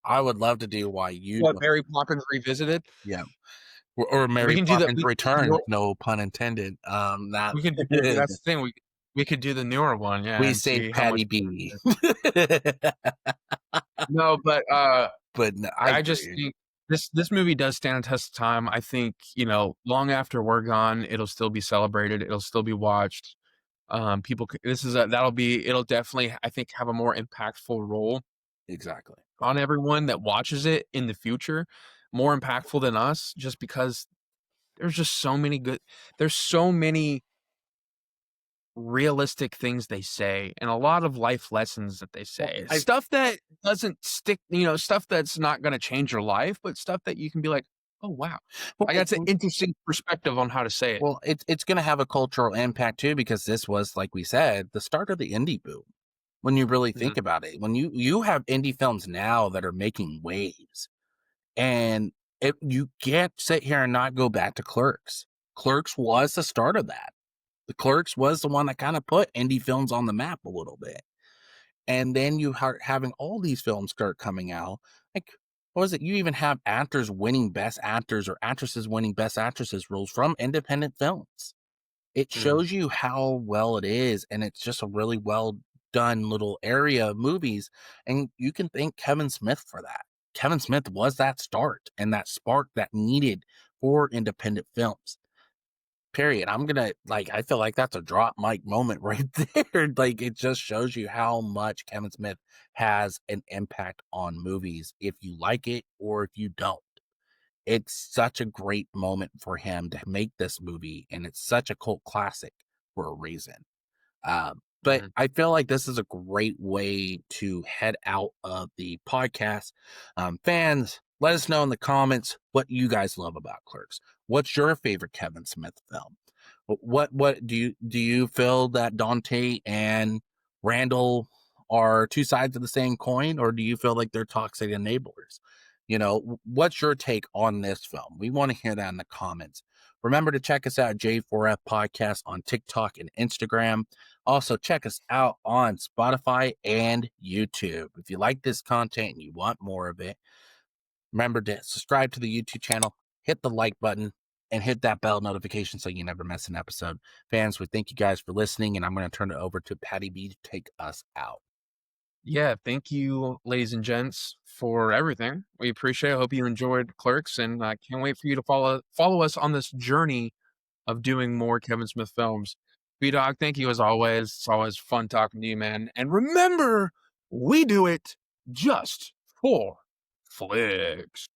B: I would love to do why you
A: What,
B: don't.
A: Mary Poppins Revisited?
B: Yeah, or
A: We
B: Mary
A: can do the
B: Poppins
A: we can do the
B: Returns,
A: newer
B: no pun intended. That
A: we can do the that's the thing, we could do the newer one, yeah,
B: we
A: and
B: say
A: see how much
B: Patty
A: better
B: B.
A: it is. No, but,
B: But no, I
A: I just
B: agree.
A: think this movie does stand a test of time. I think, long after we're gone, it'll still be celebrated, it'll still be watched. People c this is a that'll be it'll definitely, I think, have a more impactful role
B: Exactly.
A: on everyone that watches it in the future, more impactful than us, just because there's just so many good there's so many realistic things they say and a lot of life lessons that they
B: Well,
A: say.
B: I
A: Stuff that doesn't stick, stuff that's not gonna change your life, but stuff that you can be like, "Oh, wow."
B: well,
A: Like, that's an interesting perspective on how to say it.
B: it's gonna have a cultural impact too because this was, like we said, the start of the indie boom. When you really
A: Mhm,
B: think about it, when you have indie films now that are making waves, and you can't sit here and not go back to Clerks. Clerks was the start of that. The Clerks was the one that kind of put indie films on the map a little bit. And then you start having all these films start coming out. Like, what was it? You even have actors winning best actors or actresses winning best actresses roles from independent films. It
A: mhm,
B: shows you how well it is, and it's just a really well done little area of movies. And you can thank Kevin Smith for that. Kevin Smith was that start and that spark that needed for independent films. Period. I'm gonna like I feel like that's a drop mic moment right there. Like it just shows you how much Kevin Smith has an impact on movies if you like it or if you don't. It's such a great moment for him to make this movie, and it's such a cult classic for a reason. But
A: mhm.
B: I feel like this is a great way to head out of the podcast. Fans, let us know in the comments what you guys love about Clerks. What's your favorite Kevin Smith film? What do you feel that Dante and Randall are two sides of the same coin, or do you feel like they're toxic enablers? What's your take on this film? We want to hear that in the comments. Remember to check us out at J4F Podcast on TikTok and Instagram. Also, check us out on Spotify and YouTube. If you like this content and you want more of it, remember to subscribe to the YouTube channel, hit the like button, and hit that bell notification so you never miss an episode. Fans, we thank you guys for listening, and I'm going to turn it over to Patty B to take us out.
A: Yeah, thank you, ladies and gents, for everything. We appreciate it. Hope you enjoyed Clerks, and I can't wait for you to follow us on this journey of doing more Kevin Smith films. B-Dawg, thank you as always. It's always fun talking to you, man. And remember, we do it just for Flix.